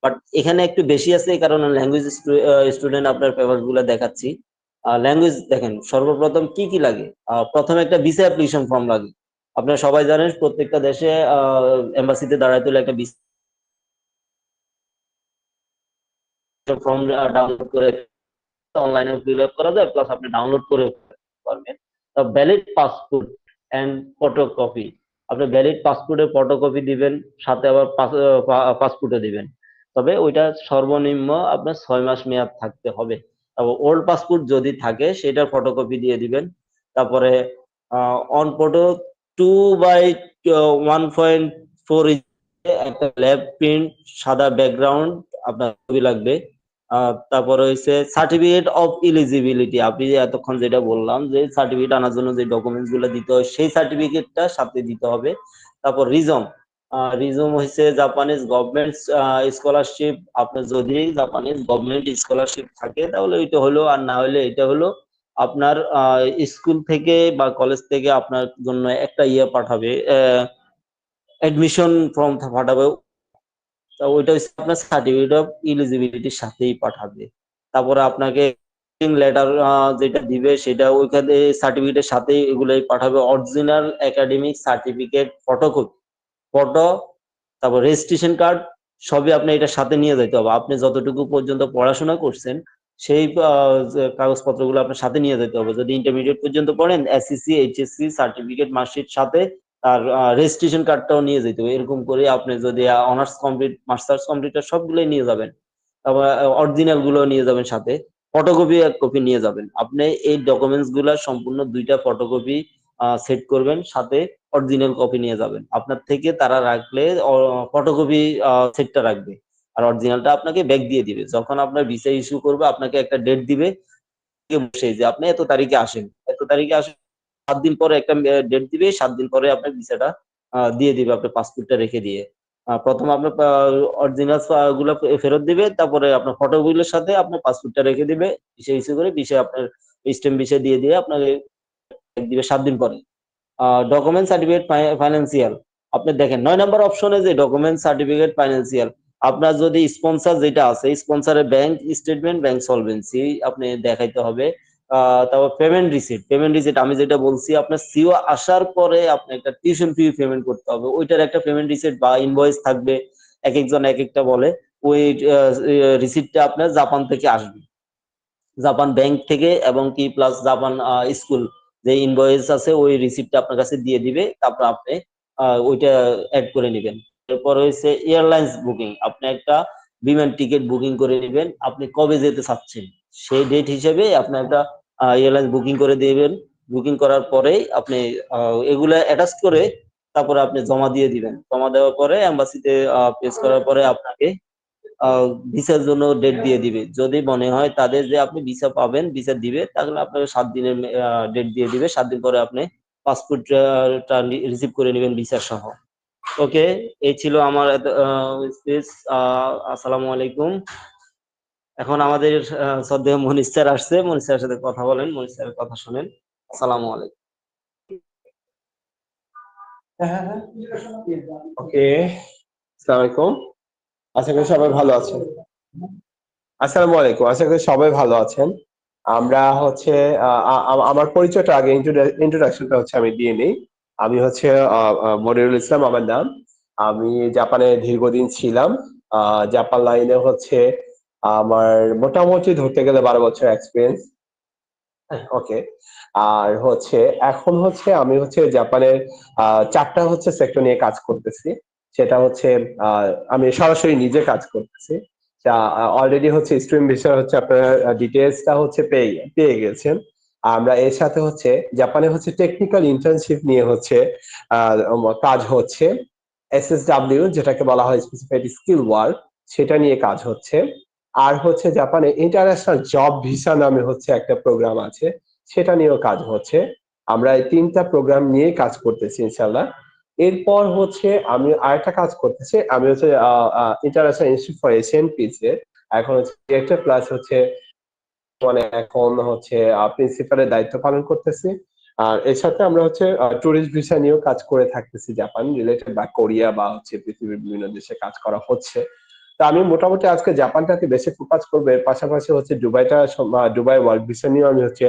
বাট এখানে একটু বেশি আছে, এই কারণে ল্যাঙ্গুয়েজ স্টুডেন্ট আপনার পেপার গুলো দেখাচ্ছি। ল্যাঙ্গুয়েজ দেখেন, সর্বপ্রথম কি কি লাগে। প্রথমে একটা ভিসা অ্যাপ্লিকেশন ফর্ম লাগে। আপনারা সবাই জানেন প্রত্যেকটা দেশে এম্বাসিতে দাঁড়াইতে হলে একটা ভিসা ফর্ম ডাউনলোড করে অনলাইনে ফিল আপ করা যায়, প্লাস আপনি ডাউনলোড করে পারবেন। ভ্যালিড পাসপোর্ট এন্ড ফটোকপি, আপনি ভ্যালিড পাসপোর্টের ফটোকপি দিবেন, সাথে আবার পাসপোর্টও দিবেন। তবে ওইটা সর্বনিম্ন আপনার 6 মাস মেয়াদ থাকতে হবে। তারপর ওল্ড পাসপোর্ট যদি থাকে সেটার ফটোকপি দিয়ে দিবেন। তারপরে অন ফটো 2/1.4 একটা ল্যাব প্রিন্ট, সাদা ব্যাকগ্রাউন্ড, আপনার ছবি লাগবে। তারপরে হচ্ছে সার্টিফিকেট অফ ইলিজিবিলিটি, আপনি যে এতক্ষণ যেটা বললাম যে সার্টিফিকেট আনার জন্য যে ডকুমেন্টস গুলো দিতে হয়, সেই সার্টিফিকেটটা সাথে দিতে হবে। তারপর রিজম, রিজম হচ্ছে জাপানিজ গভর্নমেন্ট স্কলারশিপ। আপনার যদি জাপানিজ গভর্নমেন্ট স্কলারশিপ থাকে তাহলে ওইটা হলো, আর না হলে এটা হলো আপনার স্কুল থেকে বা কলেজ থেকে আপনার জন্য একটা ইয়ে পাঠাবে, অ্যাডমিশন ফর্ম পাঠাবে। তা ওইটা হচ্ছে আপনার সার্টিফিকেট অফ ইলিজিবিলিটির সাথেই পাঠাবে। তারপরে আপনাকে লেটার যেটা দিবে সেটা ওইখানে সার্টিফিকেটের সাথে এগুলাই পাঠাবে। Original academic certificate photocopy, photo, তারপর রেজিস্ট্রেশন কার্ড সবই আপনি এটার সাথে নিয়ে যেতে হবে। আপনি যতটুকু পর্যন্ত পড়াশোনা করছেন সেই যে কাগজপত্রগুলো আপনার সাথে নিয়ে যেতে হবে। যদি ইন্টারমিডিয়েট পর্যন্ত পড়েন এসএসসি এইচএসসি সার্টিফিকেট মার্কশিট সাথে আর রেজিস্ট্রেশন কার্ডটাও নিয়ে যেতে হবে। এরকম করে আপনি যদি অনার্স কমপ্লিট মাস্টার্স কমপ্লিট সবগুলোই নিয়ে যাবেন। তারপর অরিজিনাল গুলো নিয়ে যাবেন সাথে, ফটোকপি এক কপি নিয়ে যাবেন। আপনি এই ডকুমেন্টস গুলা সম্পূর্ণ 2টা ফটোকপি সেট করবেন, সাথে অরিজিনাল কপি নিয়ে যাবেন। আপনার থেকে তারা রাখলে ফটোকপি সেটটা রাখবে, আর অরিজিনালটা আপনাকে ব্যাক দিয়ে দিবে। যখন আপনার ভিসা ইস্যু করবে আপনাকে একটা ডেট দিবে, বসে যে আপনি এত তারিখে আসেন, এত তারিখে আসেন। 7 দিন পরে একটা ডেট দিবে, 7 দিন পরে আপনার ভিসাটা দিয়ে দিবে, আপনার পাসপোর্টটা রেখে দিয়ে। প্রথম আপনার অরিজিনাল গুলো ফেরত দিবে, তারপরে আপনার ফটোগুলোর সাথে আপনার পাসপোর্টটা রেখে দিবে। ভিসা ইস্যু করে ভিসা আপনার স্ট্যাম্প ভিসা দিয়ে দিয়ে আপনাকে দিবে 7 দিন পরে। ডকুমেন্ট সার্টিফিকেট ফাইন্যান্সিয়াল, আপনি দেখেন 9 নম্বর অপশনে যে ডকুমেন্ট সার্টিফিকেট ফাইন্যান্সিয়াল, আপনার যদি স্পন্সর যেটা আছে স্পন্সরের ব্যাংক স্টেটমেন্ট, ব্যাংক সলভেন্সি আপনি দেখাইতে হবে। তারপর পেমেন্ট রিসিট আমি যেটা বলছি, আপনার সিও আসার পরে আপনি একটা টিউশন ফি পেমেন্ট করতে হবে, ওইটার একটা পেমেন্ট রিসিট বা ইনভয়েস থাকবে। এক একজন এক একটা বলে। ওই রিসিটটা আপনার জাপান থেকে আসবে, জাপান ব্যাংক থেকে, এবং কি প্লাস জাপান স্কুল যে ইনভয়েস আছে ওই রিসিপ্টটা আপনার কাছে দিয়ে দিবে। তারপর আপনি ওইটা অ্যাড করে নেবেন। এরপর হয়েছে এয়ারলাইন্স বুকিং, আপনি একটা বিমান টিকিট বুকিং করে নেবেন, আপনি কবে যেতে চাচ্ছেন সেই ডেট হিসেবে আপনি একটা এয়ারলাইন্স বুকিং করে দিবেন। বুকিং করার পরেই আপনি এগুলা অ্যাটাচ করে তারপরে আপনি জমা দিয়ে দিবেন। জমা দেওয়ার পরে এম্বাসিতে পেশ করার পরে আপনাকে ভিসার জন্য ডেট দিয়ে দিবে। যদি মনে হয় তাদের যে আপনি ভিসা পাবেন, ভিসা দিবে, তাহলে আপনাকে 7 দিনের ডেট দিয়ে দিবে। 7 দিন পরে আপনি পাসপোর্টটা রিসিভ করে নেবেন ভিসা সহ। ওকে, এই ছিল আমার স্পিচ। আসসালামু আলাইকুম। এখন আমাদের শ্রদ্ধেয় মনির স্যার আসছে, মনির স্যারের সাথে কথা বলেন, মনির স্যারের কথা শুনেন। আসসালামু আলাইকুম। ওকে, আসসালামু আলাইকুম। আশা করি সবাই ভালো আছেন। আসসালামু আলাইকুম, আশা করি সবাই ভালো আছেন। আমরা হচ্ছে আমার পরিচয়টা আগে ইন্ট্রোডাকশনটা হচ্ছে আমি দিয়ে নিই। আমি হচ্ছে মনিরুল ইসলাম আমার নাম। আমি জাপানে দীর্ঘদিন ছিলাম। জাপান লাইনে হচ্ছে আমার মোটামুটি ধরতে গেলে 12 বছর এক্সপিরিয়েন্স। ওকে, আর হচ্ছে এখন হচ্ছে আমি হচ্ছে জাপানের 4টা হচ্ছে সেক্টর নিয়ে কাজ করতেছি। সেটা হচ্ছে আমি সরাসরি নিজে কাজ করতেছি। অলরেডি হচ্ছে স্টুডেন্ট বিষয় হচ্ছে আপনার ডিটেলসটা হচ্ছে পেয়ে গেছেন। আমরা এর সাথে হচ্ছে জাপানে হচ্ছে টেকনিক্যাল ইন্টার্নশিপ নিয়ে হচ্ছে কাজ হচ্ছে। এসএসডব্লিউ যেটাকে বলা হয় স্পেসিফাইড স্কিল ওয়ার্ক, সেটা নিয়ে কাজ হচ্ছে। আর হচ্ছে জাপানে ইন্টারন্যাশনাল জব ভিসা নামে হচ্ছে একটা প্রোগ্রাম আছে, সেটা নিয়েও কাজ হচ্ছে। আমরা এই 3টা প্রোগ্রাম নিয়ে কাজ করতেছি ইনশাল্লাহ। এরপর হচ্ছে আমি আরেকটা কাজ করতেছি, আমি হচ্ছে international institute for Asian piece এর এখন হচ্ছে ডিরেক্টর প্লাস হচ্ছে মানে এখন হচ্ছে প্রিন্সিপালের দায়িত্ব পালন করতেছি। আর এর সাথে আমরা হচ্ছে ট্যুরিস্ট ভিসা নিয়েও কাজ করে থাকতেছি, জাপান রিলেটেড বা কোরিয়া বা হচ্ছে পৃথিবীর বিভিন্ন দেশে কাজ করা হচ্ছে। তো আমি মোটামুটি আজকে জাপানটাকে বেশি ফোকাস করবো, এর পাশাপাশি হচ্ছে দুবাই ওয়ার্ক ভিসা নিয়েও আমি হচ্ছে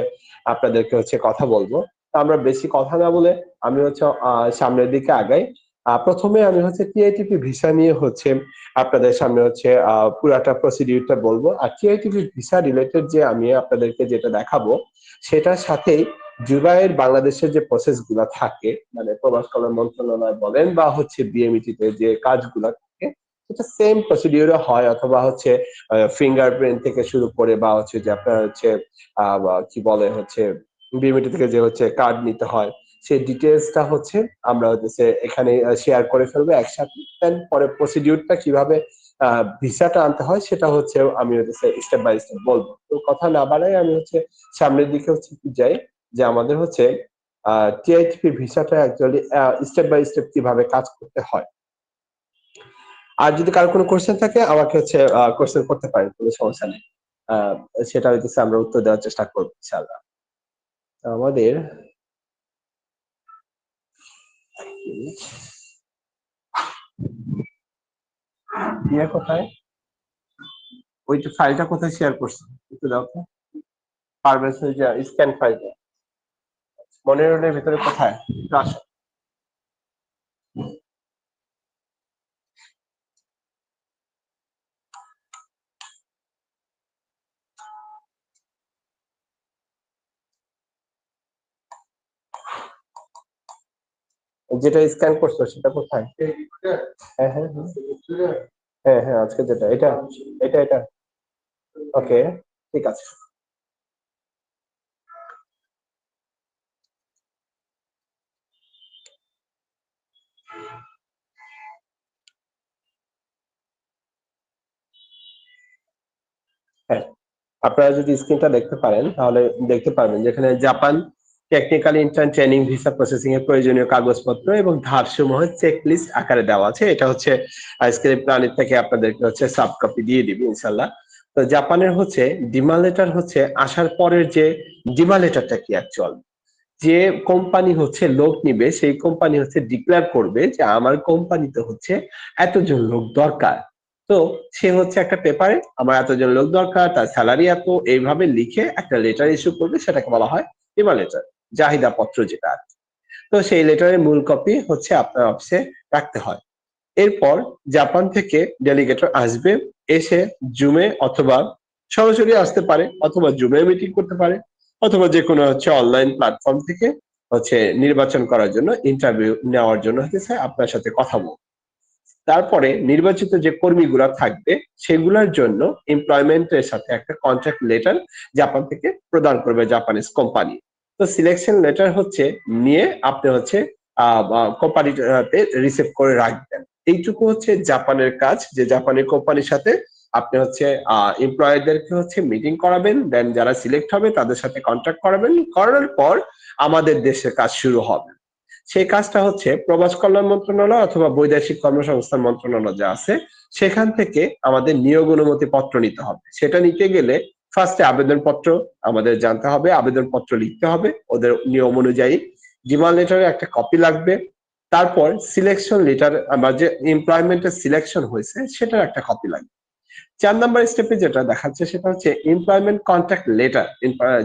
আপনাদেরকে হচ্ছে কথা বলবো। তো আমরা বেশি কথা না বলে আমি হচ্ছে সামনের দিকে আগাই। প্রথমে আমি হচ্ছে টিআইটিপি ভিসা নিয়ে হচ্ছে আপনাদের সামনে হচ্ছে পুরাটা প্রসিডিউরটা বলবো। আর টিআইটিপি ভিসা রিলেটেড যে আমি আপনাদেরকে যেটা দেখাবো সেটার সাথেই দুবাইয়ের বাংলাদেশের যে প্রসেস গুলা থাকে, মানে প্রবাস কল্যাণ মন্ত্রণালয় বলেন বা হচ্ছে বিএমইটি তে যে কাজগুলা থাকে, সেটা সেম প্রসিডিউরে হয়। অথবা হচ্ছে ফিঙ্গারপ্রিন্ট থেকে শুরু করে বা হচ্ছে যে আপনার হচ্ছে কি বলে হচ্ছে বিএমইটি থেকে যে হচ্ছে কার্ড নিতে হয়, সেই ডিটেলসটা হচ্ছে আমরা হচ্ছে এখানে শেয়ার করে ফেলবো একসাথে। দেন পরে প্রসিডিউরটা কিভাবে ভিসাটা আনতে হয় সেটা হচ্ছে আমি হচ্ছে স্টেপ বাই স্টেপ বলবো। তো কথা না বাড়াই আমি হচ্ছে সামনের দিকে হচ্ছে যাই, যে আমাদের হচ্ছে টিআইটিপি ভিসাটা অ্যাকচুয়ালি স্টেপ বাই স্টেপ কিভাবে কাজ করতে হয়। আর যদি কারো কোনো কোশ্চেন থাকে আমাকে হচ্ছে কোশ্চেন করতে পারেন, কোনো সমস্যা নেই। আহ সেটা হইতেছে আমরা উত্তর দেওয়ার চেষ্টা করবো ইনশাআল্লাহ। আমাদের ইয়ে কোথায়, ওই যে ফাইলটা কোথায় শেয়ার করছো একটু দাও তো। পারবে স্ক্যান ফাইল মনিটরের ভিতরে কোথায় আসো। যেটা স্ক্যান করছো সেটা কোথায়? হ্যাঁ হ্যাঁ হ্যাঁ হ্যাঁ হ্যাঁ আজকে যেটা এটা এটা এটা ওকে ঠিক আছে। হ্যাঁ আপনারা যদি স্ক্রিনটা দেখতে পারেন তাহলে দেখতে পারবেন যেখানে Japan technical intern training visa processing এর প্রয়োজনীয় কাগজপত্র এবং ধারসমূহ চেকলিস্ট আকারে দেওয়া আছে। এটা হচ্ছে স্ক্রিপ্ট প্ল্যানের থেকে আপনাদেরকে হচ্ছে সফট কপি দিয়ে দিবে ইনশাল্লাহ। তো জাপানের হচ্ছে ডিমান্ড লেটার হচ্ছে আসার পরের যে ডিমান্ড লেটারটা কি অ্যাকচুয়াল যে কোম্পানি হচ্ছে লোক নিবে সেই কোম্পানি হচ্ছে ডিক্লেয়ার করবে যে আমার কোম্পানিতে হচ্ছে এতজন লোক দরকার। তো সে হচ্ছে একটা পেপারে আমার এতজন লোক দরকার তার স্যালারি এত এইভাবে লিখে একটা লেটার ইস্যু করবে সেটাকে বলা হয় ডিমান্ড লেটার চাহিদা পত্র যেটা আর কি। তো সেই লেটারের মূল কপি হচ্ছে আপনার অফিসে রাখতে হয়। এরপর জাপান থেকে ডেলিগেটর আসবে এসে জুমে অথবা সরাসরি আসতে পারে অথবা জুমে মিটিং করতে পারে অথবা যে কোনো হচ্ছে অনলাইন প্ল্যাটফর্ম থেকে হচ্ছে নির্বাচন করার জন্য ইন্টারভিউ নেওয়ার জন্য হচ্ছে স্যার আপনার সাথে কথা বলবো। তারপরে নির্বাচিত যে কর্মীগুলা থাকবে সেগুলোর জন্য এমপ্লয়মেন্টের সাথে একটা কন্ট্রাক্ট লেটার জাপান থেকে প্রদান করবে জাপানিজ কোম্পানি। তো সিলেকশন লেটার হচ্ছে নিয়ে আপনি হচ্ছে কোম্পানিতে রিসিভ করে রাখবেন। এইটুকু হচ্ছে জাপানের কাজ যে জাপানের কোম্পানির সাথে আপনি হচ্ছে এমপ্লয়ীদেরকে হচ্ছে মিটিং করাবেন দেন যারা সিলেক্ট হবে তাদের সাথে কন্ট্যাক্ট করাবেন করার পর আমাদের দেশের কাজ শুরু হবে। সেই কাজটা হচ্ছে প্রবাস কল্যাণ মন্ত্রণালয় অথবা বৈদেশিক কর্মসংস্থান মন্ত্রণালয় যা আছে সেখান থেকে আমাদের নিয়োগ অনুমতি পত্র নিতে হবে। সেটা নিতে গেলে ফার্স্টে আবেদনপত্র আমাদের জানতে হবে আবেদনপত্র লিখতে হবে ওদের নিয়ম অনুযায়ী ডিমান্ড লেটারের একটা কপি লাগবে। তারপর সিলেকশন লেটার বা যে এমপ্লয়মেন্টের সিলেকশন হয়েছে সেটার একটা কপি লাগবে। 4 নাম্বার স্টেপে যেটা দেখাচ্ছে সেটা হচ্ছে এমপ্লয়মেন্ট কন্ট্রাক্ট লেটার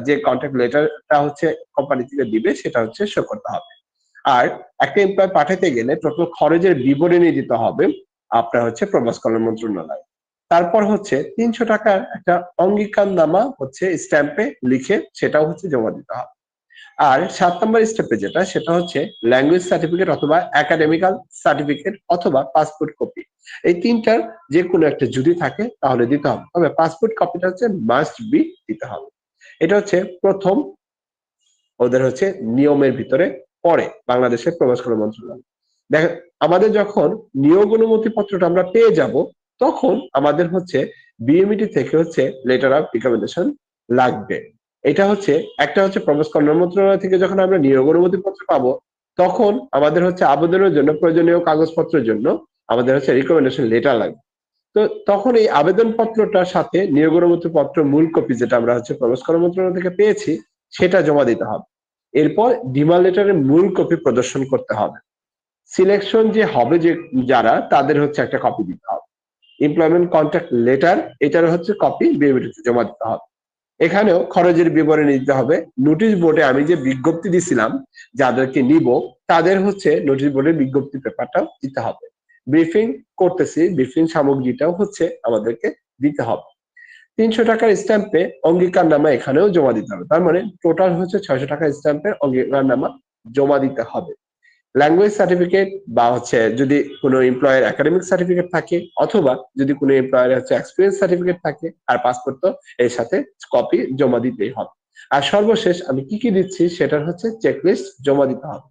যে কন্ট্রাক্ট লেটারটা হচ্ছে কোম্পানি থেকে দিবে সেটা হচ্ছে শো করতে হবে। আর একটা এমপ্লয় পাঠাতে গেলে টোটাল খরচের বিবরণী দিতে হবে আপনার হচ্ছে প্রবাস কল্যাণ মন্ত্রণালয়। তারপর হচ্ছে 300 টাকার একটা অঙ্গীকারনামা হচ্ছে স্ট্যাম্পে লিখে সেটাও হচ্ছে জমা দিতে হবে। আর 7 নম্বর স্টেপে যেটা সেটা হচ্ছে ল্যাঙ্গুয়েজ সার্টিফিকেট অথবা একাডেমিক্যাল সার্টিফিকেট অথবা পাসপোর্ট কপি এই তিনটার যে কোনো একটা যদি থাকে তাহলে দিতে হবে তবে পাসপোর্ট কপিটা হচ্ছে মাস্ট বি দিতে হবে। এটা হচ্ছে প্রথম ওদের হচ্ছে নিয়মের ভিতরে পড়ে বাংলাদেশের প্রবাস কল্যাণ মন্ত্রণালয়। দেখেন আমাদের যখন নিয়োগ অনুমতি পত্রটা আমরা পেয়ে যাব তখন আমাদের হচ্ছে বিএমইটি থেকে হচ্ছে লেটার অফ রিকমেন্ডেশন লাগবে। এটা হচ্ছে একটা হচ্ছে প্রবাস কল্যাণ মন্ত্রণালয় থেকে যখন আমরা নিয়োগ অনুমতি পত্র পাবো তখন আমাদের হচ্ছে আবেদনের জন্য প্রয়োজনীয় কাগজপত্রের জন্য আমাদের হচ্ছে রিকমেন্ডেশন লেটার লাগবে। তো তখন এই আবেদন পত্রটার সাথে নিয়োগ অনুমতি পত্র মূল কপি যেটা আমরা হচ্ছে প্রবাস কল্যাণ মন্ত্রণালয় থেকে পেয়েছি সেটা জমা দিতে হবে। এরপর ডিমান্ড লেটারের মূল কপি প্রদর্শন করতে হবে। সিলেকশন যে হবে যে যারা তাদের হচ্ছে একটা কপি দিতে হবে। এমপ্লয়মেন্ট কন্ট্রাক্ট লেটার এটার হচ্ছে কপি বিএমইটিতে জমা দিতে হবে। এখানেও খরচের বিবরণী দিতে হবে। নোটিশ বোর্ডে আমি যে বিজ্ঞপ্তি দিছিলাম যাদেরকে নিব তাদের হচ্ছে নোটিশ বোর্ডের বিজ্ঞপ্তি পেপারটাও দিতে হবে। ব্রিফিং করতেছি ব্রিফিং সামগ্রীটাও হচ্ছে আমাদেরকে দিতে হবে। 300 টাকার স্ট্যাম্পে অঙ্গীকারনামা এখানেও জমা দিতে হবে। তার মানে টোটাল হচ্ছে 600 টাকার স্ট্যাম্পের অঙ্গীকারনামা জমা দিতে হবে। ল্যাঙ্গুয়েজ সার্টিফিকেট বা হচ্ছে যদি কোনো এমপ্লয়ের একাডেমিক সার্টিফিকেট থাকে অথবা যদি কোনো এমপ্লয়ের হচ্ছে এক্সপিরিয়েন্স সার্টিফিকেট থাকে আর পাসপোর্ট তো এর সাথে কপি জমা দিতেই হবে। আর সর্বশেষ আমি কি কি দিচ্ছি সেটার হচ্ছে চেকলিস্ট জমা দিতে হবে।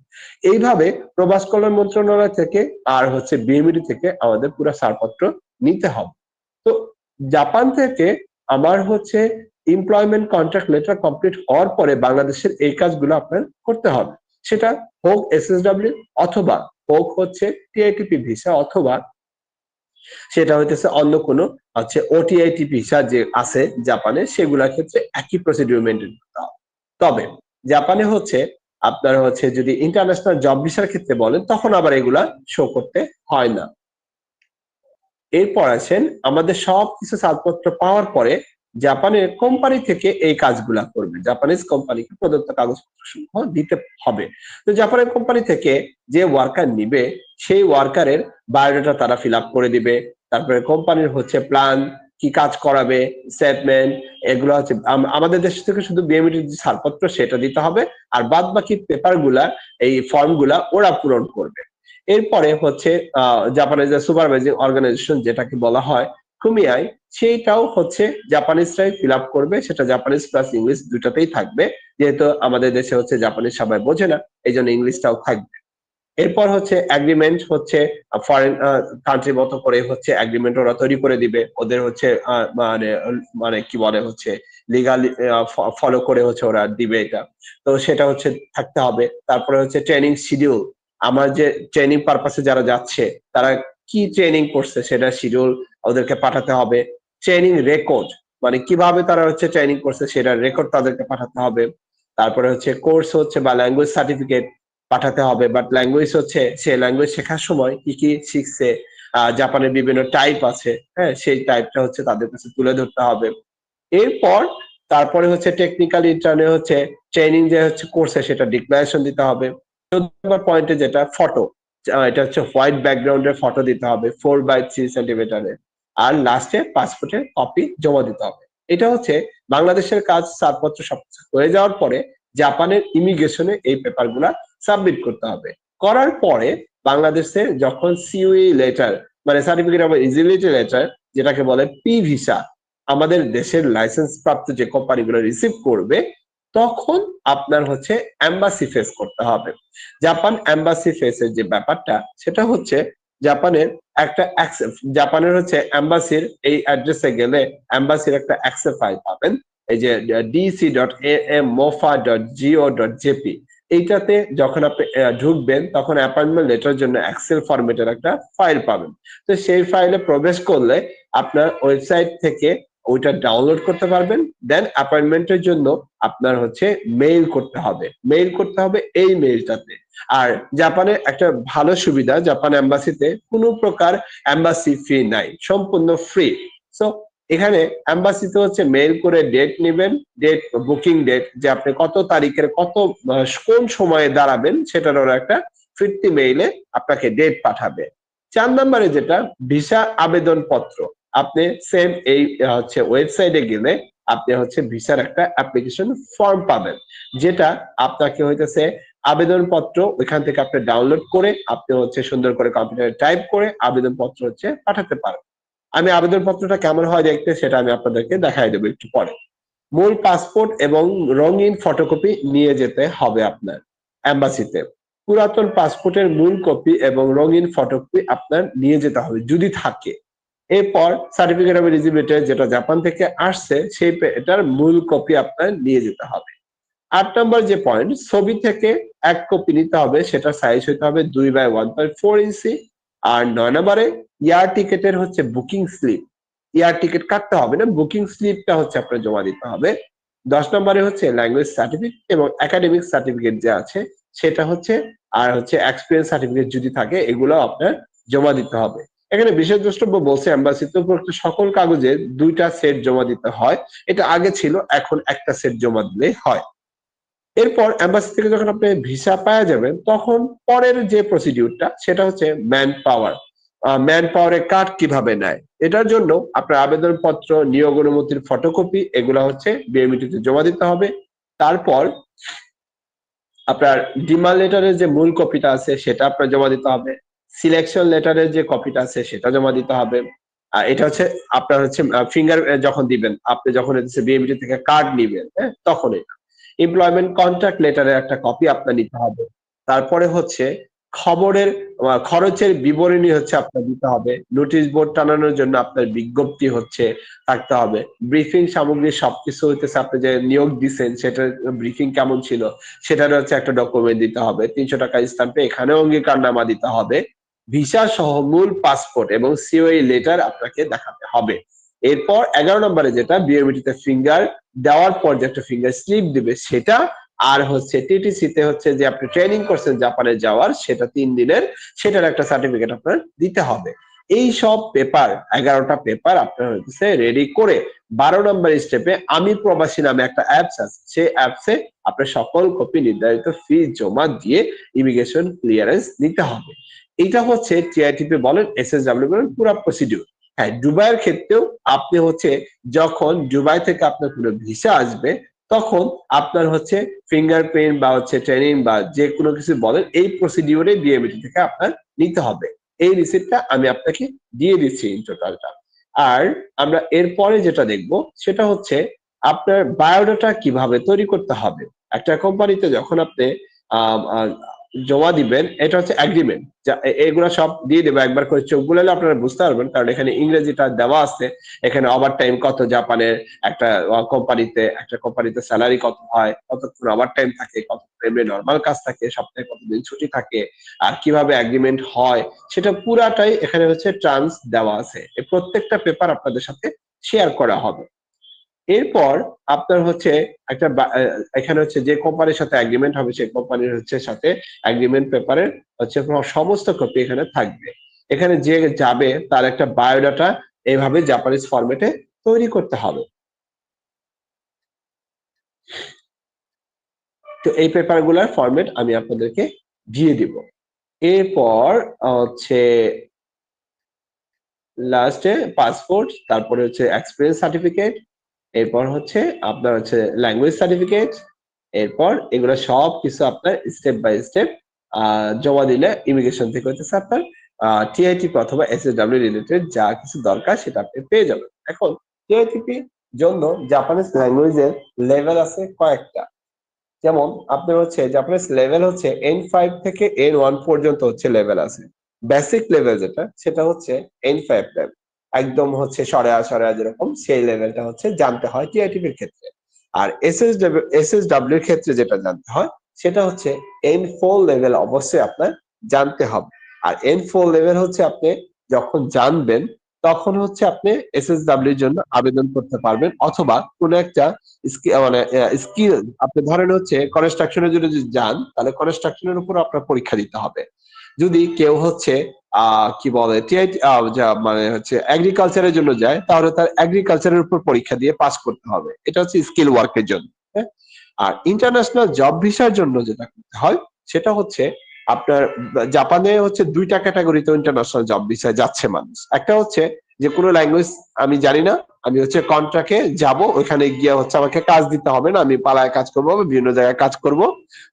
এইভাবে প্রবাস কল্যাণ মন্ত্রণালয় থেকে আর হচ্ছে বিএমইডি থেকে আমাদের পুরো ছাড়পত্র নিতে হবে। তো জাপান থেকে আমার হচ্ছে এমপ্লয়মেন্ট কন্ট্রাক্ট লেটার কমপ্লিট হওয়ার পরে বাংলাদেশের এই কাজগুলো আপনার করতে হবে। সেটা হোক এসএসডব্লিউ অথবা হোক হচ্ছে টিআইটিপি ভিসা অথবা সেটা হইতেছে অন্য কোনো হচ্ছে ওটিআইটি ভিসা যে আছে জাপানে সেগুলোর ক্ষেত্রে একই প্রসিডিউর মেনটেন করতে হবে। তবে জাপানে হচ্ছে আপনার হচ্ছে যদি ইন্টারন্যাশনাল জব ভিসার ক্ষেত্রে বলেন তখন আবার এগুলা শো করতে হয় না। এরপর আছেন আমাদের সবকিছু ছাড়পত্র পাওয়ার পরে জাপানের কোম্পানি থেকে এই কাজগুলা করবে, জাপানিজ কোম্পানিকে প্রদত্ত কাগজপত্র সমূহ দিতে হবে। তো জাপানের কোম্পানি থেকে যে ওয়ার্কার নিবে সেই ওয়ার্কারের বায়োডাটা তারা ফিল আপ করে দিবে, তারপরে কোম্পানির হচ্ছে প্ল্যান, কি কাজ করাবে, স্টেটমেন্ট, এগুলো হচ্ছে আমাদের দেশ থেকে শুধু বিএমইটির যে ছাড়পত্র সেটা দিতে হবে, আর বাদ বাকি পেপার গুলা, এই ফর্ম গুলা ওরা পূরণ করবে। এরপরে হচ্ছে জাপানের যে সুপারভাইজিং অর্গানাইজেশন যেটাকে বলা হয় কুমিআই, সেইটাও হচ্ছে জাপানিজরাই ফিল আপ করবে, সেটা জাপানিজ প্লাস ইংলিশ দুটাতেই থাকবে, যেহেতু আমাদের দেশে হচ্ছে জাপানিজ সবাই বোঝে না, এই জন্য ইংলিশটাও থাকবে। এরপর হচ্ছে এগ্রিমেন্ট, হচ্ছে ফরেন কান্ট্রি মতো করে হচ্ছে এগ্রিমেন্ট ওরা তৈরি করে দিবে, ওদের হচ্ছে মানে মানে কি বলে হচ্ছে লিগালি ফলো করে হচ্ছে ওরা দিবে এটা। তো সেটা হচ্ছে থাকতে হবে। তারপরে হচ্ছে ট্রেনিং শিডিউল, আমার যে ট্রেনিং পারপাসে যারা যাচ্ছে তারা কি ট্রেনিং করছে সেটা শিডিউল ওদেরকে পাঠাতে হবে। ট্রেনিং রেকর্ড, মানে কিভাবে তারা হচ্ছে ট্রেনিং করছে সেটার রেকর্ড তাদেরকে পাঠাতে হবে। তারপরে হচ্ছে কোর্স হচ্ছে বা ল্যাঙ্গুয়েজ সার্টিফিকেট পাঠাতে হবে, বাট ল্যাঙ্গুয়েজ হচ্ছে সে ল্যাঙ্গুয়েজ শেখার সময় কি কি শিখছে, জাপানের বিভিন্ন টাইপ আছে, হ্যাঁ, সেই টাইপটা হচ্ছে তাদের কাছে তুলে ধরতে হবে। এরপর তারপরে হচ্ছে টেকনিক্যাল ইন্টার্নে হচ্ছে ট্রেনিং যে হচ্ছে কোর্সে সেটা ডিক্লারেশন দিতে হবে। 14 নম্বর পয়েন্টে যেটা ফটো, এটা হচ্ছে হোয়াইট ব্যাকগ্রাউন্ডের ফটো দিতে হবে 4x3 সেন্টিমিটারের। আর লাস্টে পাসপোর্টের কপি জমা দিতে হবে। এটা হচ্ছে বাংলাদেশের কাজ, ছাড়পত্র সবকিছু হয়ে যাওয়ার পরে জাপানের ইমিগ্রেশনে এই পেপার গুলা সাবমিট করতে হবে। করার পরে বাংলাদেশে যখন সিইউই লেটার, মানে সার্টিফিকেট অফ এলিজিবিলিটি লেটার, যেটাকে বলে পি ভিসা, আমাদের দেশের লাইসেন্স প্রাপ্ত যে কোম্পানিগুলো রিসিভ করবে, তখন আপনার হচ্ছে এম্বাসি ফেস করতে হবে। জাপান এম্বাসি ফেসের যে ব্যাপারটা সেটা হচ্ছে জাপানের একটা জাপানের হচ্ছে এম্বাসির এই অ্যাড্রেসে গেলে এম্বাসির একটা অ্যাক্সেস ফাইল পাবেন, এই যে dc.am.mofa.go.jp, এইটাতে যখন আপনি ঢুকবেন তখন অ্যাপয়েন্টমেন্ট লেটারের জন্য এক্সেল ফরম্যাটের একটা ফাইল পাবেন। তো সেই ফাইলে প্রবেশ করলে আপনার ওয়েবসাইট থেকে ওইটা ডাউনলোড করতে পারবেন। দেন অ্যাপয়েন্টমেন্টের জন্য আপনার হচ্ছে মেইল করতে হবে, এই মেইলটাতে। আর জাপানের একটা ভালো সুবিধা, জাপান এম্বাসিতে কোনো প্রকার এম্বাসি ফি নাই, সম্পূর্ণ ফ্রি। সো এখানে এম্বাসিতে হচ্ছে মেইল করে ডেট নেবেন, ডেট বুকিং ডেট, যে আপনি কত তারিখের কোন সময়ে দাঁড়াবেন সেটার ওরা একটা ফিরতি মেইলে আপনাকে ডেট পাঠাবে। 4 নম্বরে যেটা ভিসা আবেদন পত্র, আপনি সেম এই হচ্ছে ওয়েবসাইটে গেলে আপনি হচ্ছে ভিসার একটা অ্যাপ্লিকেশন ফর্ম পাবেন, যেটা আপনাকে হইতেছে আবেদন পত্র ওইখান থেকে আপনি ডাউনলোড করে আপনি হচ্ছে সুন্দর করে কম্পিউটারে টাইপ করে আবেদন পত্র হচ্ছে পাঠাতে পারেন। আমি আবেদন পত্রটা কেমন হয় দেখতে সেটা আমি আপনাদেরকে দেখাই দেবো একটু পরে। মূল পাসপোর্ট এবং রঙিন ফটোকপি নিয়ে যেতে হবে আপনার এম্বাসিতে। পুরাতন পাসপোর্টের মূল কপি এবং রঙিন ফটোকপি আপনার নিয়ে যেতে হবে যদি থাকে। এরপর সার্টিফিকেট অফ এলিজিবিলিটি যেটা জাপান থেকে আসছে সেই এটার মূল কপি আপনার নিয়ে যেতে হবে। 8 নম্বর যে পয়েন্ট, ছবি থেকে এক কপি নিতে হবে, সেটা সাইজ হতে হবে 2x1.4 ইঞ্চি। আর 9 নম্বরে এয়ার টিকেটের হচ্ছে বুকিং স্লিপ, এয়ার টিকিট কাটতে হবে না, বুকিং স্লিপটা হচ্ছে আপনার জমা দিতে হবে। 10 নম্বরে হচ্ছে ল্যাঙ্গুয়েজ সার্টিফিকেট এবং একাডেমিক সার্টিফিকেট যে আছে সেটা হচ্ছে, আর হচ্ছে এক্সপিরিয়েন্স সার্টিফিকেট যদি থাকে এগুলো আপনার জমা দিতে হবে। এখানে বিশেষ দ্রষ্টব্য বলছে এম্বাসিতে উপরোক্ত সকল কাগজের 2টা সেট জমা দিতে হয়, এটা আগে ছিল, এখন একটা সেট জমা দিলেই হয়। এরপর এম্বাসি থেকে যখন আপনি ভিসা পাওয়া যাবেন তখন পরের যে প্রসিডিউরটা সেটা হচ্ছে ম্যান পাওয়ার। ম্যান পাওয়ারের কার্ড কিভাবে নেয়, এটার জন্য আপনার আবেদনপত্র, নিয়োগ অনুমতির ফটোকপি, এগুলা হচ্ছে বিএমইটিতে জমা দিতে হবে। তারপর আপনার ডিমান্ড লেটারের যে মূল কপিটা আছে সেটা আপনার জমা দিতে হবে। সিলেকশন লেটারের যে কপিটা আছে সেটা জমা দিতে হবে। আর এটা হচ্ছে আপনার হচ্ছে ফিঙ্গার যখন দিবেন, আপনি যখন বিএমইটি থেকে কার্ড নিবেন, হ্যাঁ, তখন এটা। এমপ্লয়মেন্ট কন্ট্রাক্ট লেটারের একটা কপি আপনার নিতে হবে। তারপরে হচ্ছে খবরের খরচের বিবরণী হচ্ছে আপনার দিতে হবে। নোটিশ বোর্ড টানানোর জন্য আপনার বিজ্ঞপ্তি হচ্ছে থাকতে হবে। ব্রিফিং সামগ্রী সবকিছু হইতেছে, আপনি যে নিয়োগ দিচ্ছেন সেটার ব্রিফিং কেমন ছিল সেটার হচ্ছে একটা ডকুমেন্ট দিতে হবে। 300 টাকা স্ট্যাম্পে এখানেও অঙ্গীকারনামা দিতে হবে। ভিসা সহ মূল পাসপোর্ট এবং সিওএই লেটার আপনাকে দেখাতে হবে। এরপর 11 নম্বরে যেটা বিএমইটিতে ফিঙ্গার দেওয়ার পর যে একটা ফিঙ্গার স্লিপ দিবে সেটা, আর হচ্ছে টিটিসি তে হচ্ছে যে আপনি ট্রেনিং করছেন জাপানে যাওয়ার সেটা 3 দিনের, সেটার একটা সার্টিফিকেট আপনার দিতে হবে। এই সব পেপার 11টা পেপার আপনার হচ্ছে রেডি করে 12 নম্বর স্টেপে আমি প্রবাসী নামে একটা অ্যাপস আছে, সেই অ্যাপসে আপনার সকল কপি নির্ধারিত ফি জমা দিয়ে ইমিগ্রেশন ক্লিয়ারেন্স নিতে হবে। এটা হচ্ছে টিআইটিপি বলেন, এসএসডব্লিউ বলেন, পুরো প্রসিডিউর। হ্যাঁ, দুবাইয়ের ক্ষেত্রেও আপনি হচ্ছে যখন দুবাই থেকে আপনার কোনো ভিসা আসবে তখন আপনার হচ্ছে ফিঙ্গারপ্রিন্ট বা হচ্ছে ট্রেনিং বা যে কোনো কিছু বলেন, এই প্রসিডিউরে ডিএমইটি থেকে আপনার নিতে হবে। এই রিসিপ্টটা আমি আপনাকে দিয়ে দিচ্ছি ইন টোটালটা। আর আমরা এরপরে যেটা দেখব সেটা হচ্ছে আপনার বায়োডাটা কিভাবে তৈরি করতে হবে। একটা কোম্পানিতে যখন আপনি আহ, আহ, জমা দিবেন, এটা হচ্ছে এগ্রিমেন্ট, এগুলো সব দিয়ে দেবো একবার করে, চোখ বুলালে আপনারা বুঝতে পারবেন, কারণ এখানে ইংরেজিটা দেওয়া আছে। এখানে ওভার টাইম কত জাপানের, একটা কোম্পানিতে স্যালারি কত হয়, কতক্ষণ ওভার টাইম থাকে, কতক্ষণ এমনি নর্মাল কাজ থাকে, সপ্তাহে কতদিন ছুটি থাকে, আর কিভাবে এগ্রিমেন্ট হয়, সেটা পুরাটাই এখানে হচ্ছে টার্মস দেওয়া আছে। এই প্রত্যেকটা পেপার আপনাদের সাথে শেয়ার করা হবে। এরপর আপনার হচ্ছে একটা এখানে হচ্ছে যে কোম্পানির সাথে এগ্রিমেন্ট হবে সেই কোম্পানির হচ্ছে সাথে এগ্রিমেন্ট পেপারের হচ্ছে সমস্ত কপি এখানে থাকবে। এখানে যে যাবে তার একটা বায়োডাটা এইভাবে জাপানিজ ফরম্যাটে তৈরি করতে হবে। তো এই পেপার গুলার ফরম্যাট আমি আপনাদেরকে দিয়ে দিব। এরপর হচ্ছে লাস্টে পাসপোর্ট, তারপরে হচ্ছে এক্সপিরিয়েন্স সার্টিফিকেট, এরপর হচ্ছে আপনার হচ্ছে ল্যাঙ্গুয়েজ সার্টিফিকেট। এরপর এগুলো সব কিছু আপনার স্টেপ বাই স্টেপ জমা দিলে ইমিগ্রেশন থেকে হচ্ছে আপনার টিআইটিপি অথবা এসএসডব্লিউ রিলেটেড যা কিছু দরকার সেটা আপনি পেয়ে যাবেন। এখন টিআইটিপি জন্য জাপানিজ ল্যাঙ্গুয়েজের লেভেল আছে কয়েকটা। যেমন আপনার হচ্ছে জাপানিজ লেভেল হচ্ছে N5 থেকে N1 পর্যন্ত হচ্ছে লেভেল আছে। বেসিক লেভেল যেটা সেটা হচ্ছে N5 লেভেল, একদম হচ্ছে সরেয়া যেরকম সেই লেভেলটা হচ্ছে জানতে হয় টিআইটিপির ক্ষেত্রে। আর এসএসডব্লিউ এর ক্ষেত্রে যেটা জানতে হয় সেটা হচ্ছে N4 লেভেল অবশ্যই আপনার জানতে হবে। আর N4 লেভেল হচ্ছে আপনি যখন জানবেন তখন হচ্ছে আপনি এসএসডব্লিউ এর জন্য আবেদন করতে পারবেন, অথবা কোনো একটা স্কিল, আপনি ধরেন হচ্ছে কনস্ট্রাকশনের জন্য যদি যান তাহলে কনস্ট্রাকশনের উপর আপনার পরীক্ষা দিতে হবে। যদি কেউ হচ্ছে কি বলে টিআইটি মানে হচ্ছে এগ্রিকালচারের জন্য যায় তাহলে তার এগ্রিকালচারের উপর পরীক্ষা দিয়ে পাস করতে হবে। এটা হচ্ছে স্কিল ওয়ার্কের জন্য। হ্যাঁ, আর ইন্টারন্যাশনাল জব ভিসার জন্য যেটা করতে হয় সেটা হচ্ছে আপনার জাপানে হচ্ছে দুইটা ক্যাটাগরিতে ইন্টারন্যাশনাল জব ভিসায় যাচ্ছে মানুষ। একটা হচ্ছে যে কোনো ল্যাঙ্গুয়েজ আমি জানি না, আমি হচ্ছে কন্ট্রাক্টে যাব, ওইখানে গিয়ে হচ্ছে আমাকে কাজ দিতে হবে না, আমি পালায় কাজ করবো, বিভিন্ন জায়গায় কাজ করব।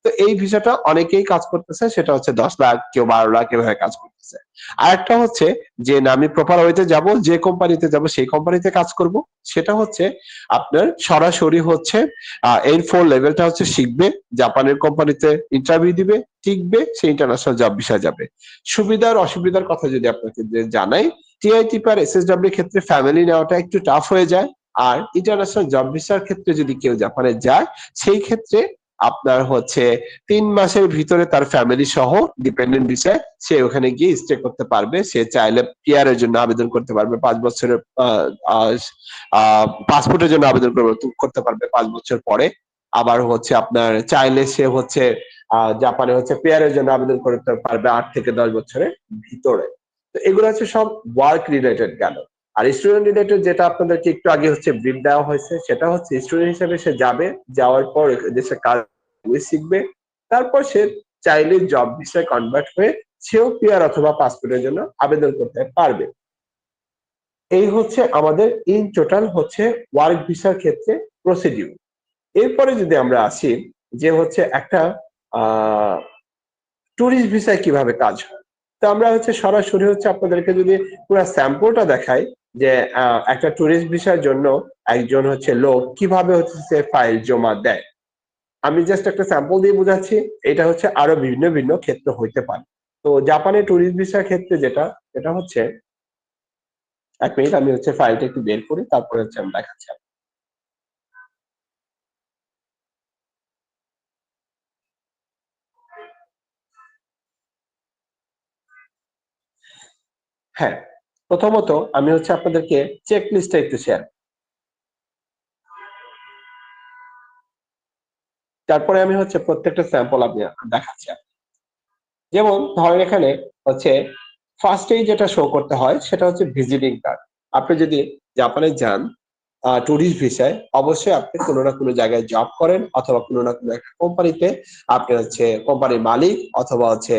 তো এই ভিসাটা অনেকেই কাজ করতেছে, সেটা হচ্ছে 10 লাখ, কেউ 12 লাখ এভাবে কাজ করতেছে। আর একটা হচ্ছে যে না আমি প্রপার ওয়েতে যাব, যে কোম্পানিতে যাব সেই কোম্পানিতে কাজ করব, সেটা হচ্ছে আপনার সরাসরি হচ্ছে N4 লেভেলটা হচ্ছে শিখবে, জাপানের কোম্পানিতে ইন্টারভিউ দিবে, টিকবে, সে ইন্টারন্যাশনাল জব ভিসা যাবে। সুবিধার অসুবিধার কথা যদি আপনাকে জানাই, টিআইটিপি আর এসএসডব্লিউ ক্ষেত্রে ফ্যামিলি নেওয়াটা একটু টাফ হয়ে যায়। আর ইন্টারন্যাশনাল জব ভিসার ক্ষেত্রে যদি কেউ জাপানে যায় সেই ক্ষেত্রে আপনার হচ্ছে 3 মাসের ভিতরে তার ফ্যামিলি সহ ডিপেন্ডেন্ট ভিসায় সে ওখানে গিয়ে স্টে করতে পারবে। সে চাইলে পিআর এর জন্য আবেদন করতে পারবে, 5 বছরের পাসপোর্টের জন্য আবেদন করতে পারবে 5 বছর পরে। আবার হচ্ছে আপনার চাইলে সে হচ্ছে জাপানে হচ্ছে পিআর এর জন্য আবেদন করতে পারবে 8 থেকে 10 বছরের ভিতরে। তো এগুলো হচ্ছে সব ওয়ার্ক রিলেটেড গেল। আর স্টুডেন্ট রিলেটেড যেটা আপনাদেরকে একটু আগে হচ্ছে ব্রিফ দেওয়া হয়েছে সেটা হচ্ছে স্টুডেন্ট হিসেবে সে যাবে, যাওয়ার পর দেশে কাজ শিখবে, তারপর সে চাইলে জব ভিসায় কনভার্ট হয়ে সেও পিআর অথবা পাসপোর্টের জন্য আবেদন করতে পারবে। এই হচ্ছে আমাদের ইন টোটাল হচ্ছে ওয়ার্ক ভিসার ক্ষেত্রে প্রসিডিউর। এরপরে যদি আমরা আসি যে হচ্ছে একটা ট্যুরিস্ট ভিসায় কিভাবে কাজ হয়, তো আমরা হচ্ছে সরাসরি হচ্ছে আপনাদেরকে যদি পুরো স্যাম্পলটা দেখাই যে একটা ট্যুরিস্ট ভিসার জন্য একজন হচ্ছে লোক কিভাবে হচ্ছে ফাইল জমা দেয়। আমি জাস্ট একটা স্যাম্পল দিয়ে বোঝাচ্ছি, এটা হচ্ছে আরো ভিন্ন ভিন্ন ক্ষেত্র হইতে পারে। তো জাপানের ট্যুরিস্ট ভিসার ক্ষেত্রে যেটা হচ্ছে, 1 মিনিট আমি হচ্ছে ফাইলটা একটু বের করি তারপরে হচ্ছে আমি দেখাচ্ছি। হ্যাঁ, প্রথমত আমি হচ্ছে আপনাদেরকে চেক লিস্টটা একটু শেয়ার, তারপরে আমি হচ্ছে প্রত্যেকটা স্যাম্পল আমি দেখাচ্ছি। যেমন ধরেন এখানে হচ্ছে ফার্স্টেই যেটা শো করতে হয় সেটা হচ্ছে ভিজিটিং কার্ড। আপনি যদি জাপানে যান ট্যুরিস্ট ভিসায়, অবশ্যই আপনি কোনো না কোনো জায়গায় জব করেন অথবা কোনো না কোনো একটা কোম্পানিতে আপনি হচ্ছে কোম্পানির মালিক অথবা হচ্ছে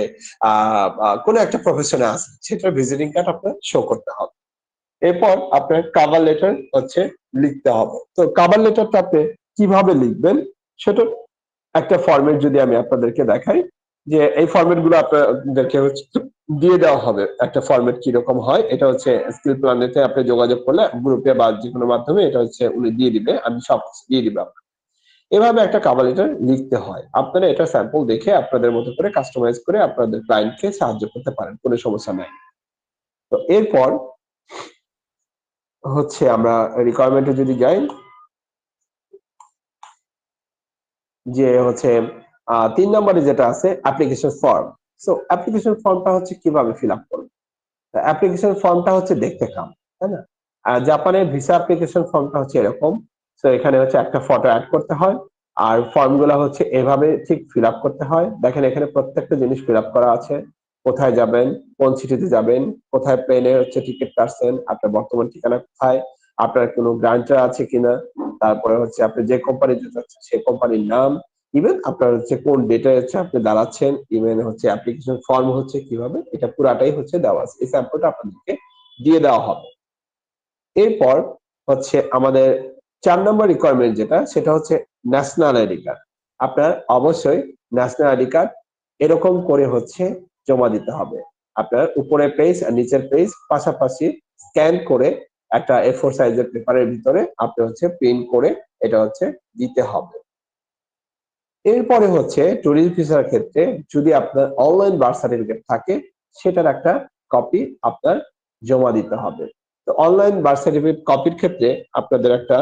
কোনো একটা প্রফেশনে আছেন, সেটার ভিজিটিং কার্ড আপনার শো করতে হবে। এরপর আপনার কভার লেটার হচ্ছে লিখতে হবে। তো কভার লেটারটা আপনি কিভাবে লিখবেন সেটা একটা ফরম্যাট যদি আমি আপনাদেরকে দেখাই, যে এই ফরম্যাট গুলো আপনাদেরকে হচ্ছে দিয়ে দেওয়া হবে। একটা ফরম্যাট কিরকম হয়, এটা হচ্ছে স্কিল প্ল্যানেটে আপনি যোগাযোগ করলে গ্রুপে বা যে কোনো মাধ্যমে এটা হচ্ছে উনি দিয়ে দিবে, আমি সব দিয়ে দিবে আপনাকে। এভাবে একটা কভার লেটার লিখতে হয়। আপনারা এটা স্যাম্পল দেখে আপনাদের মতো করে কাস্টমাইজ করে আপনাদের ক্লায়েন্টকে সাহায্য করতে পারেন, কোনো সমস্যা নাই। তো এরপর হচ্ছে আমরা রিকোয়ারমেন্টে যদি যাই, যে হচ্ছে ৩ নম্বরে যেটা আছে অ্যাপ্লিকেশন ফর্ম। সো অ্যাপ্লিকেশন ফর্মটা হচ্ছে কিভাবে ফিল আপ করবেন। অ্যাপ্লিকেশন ফর্মটা হচ্ছে দেখতে কেমন, তাই না? জাপানের ভিসা অ্যাপ্লিকেশন ফর্মটা হচ্ছে এরকম। সো এখানে হচ্ছে একটা ফটো অ্যাড করতে হয়, আর ফর্মগুলো হচ্ছে এভাবে ঠিক ফিল আপ করতে হয়। দেখেন এখানে প্রত্যেকটা জিনিস ফিল আপ করা আছে। কোথায় যাবেন, কোন সিটিতে যাবেন, কোথায় প্লেনে হচ্ছে টিকিট কাটছেন, আপনার বর্তমান ঠিকানা কোথায়, আপনার কোনো গ্রান্টার আছে কিনা, তারপরে হচ্ছে আপনি যে কোম্পানিতে যাচ্ছেন সেই কোম্পানির নাম, ইভেন আপনার হচ্ছে কোন ডেটে হচ্ছে আপনি দাঁড়াচ্ছেন, ইভেন হচ্ছে অ্যাপ্লিকেশন ফর্ম হচ্ছে কিভাবে, এটা পুরাটাই হচ্ছে দেওয়া আছে। এই স্যাম্পলটা আপনাদেরকে দিয়ে দেওয়া হবে। এরপর হচ্ছে আমাদের ৪ নম্বর রিকোয়ারমেন্ট যেটা, সেটা হচ্ছে ন্যাশনাল আইডি কার্ড। আপনার অবশ্যই ন্যাশনাল আইডি কার্ড এরকম করে হচ্ছে জমা দিতে হবে। আপনার উপরের পেজ আর নিচের পেজ পাশাপাশি স্ক্যান করে একটা A4 সাইজের পেপারের ভিতরে আপনি হচ্ছে প্রিন্ট করে এটা হচ্ছে দিতে হবে। এরপরে হচ্ছে ট্যুরিস্ট ভিসার ক্ষেত্রে যদি আপনার অনলাইন বার্থ সার্টিফিকেট থাকে, সেটার একটা কপি আপনার জমা দিতে হবে। তো অনলাইন বার্থ সার্টিফিকেট কপির ক্ষেত্রে আপনাদের একটা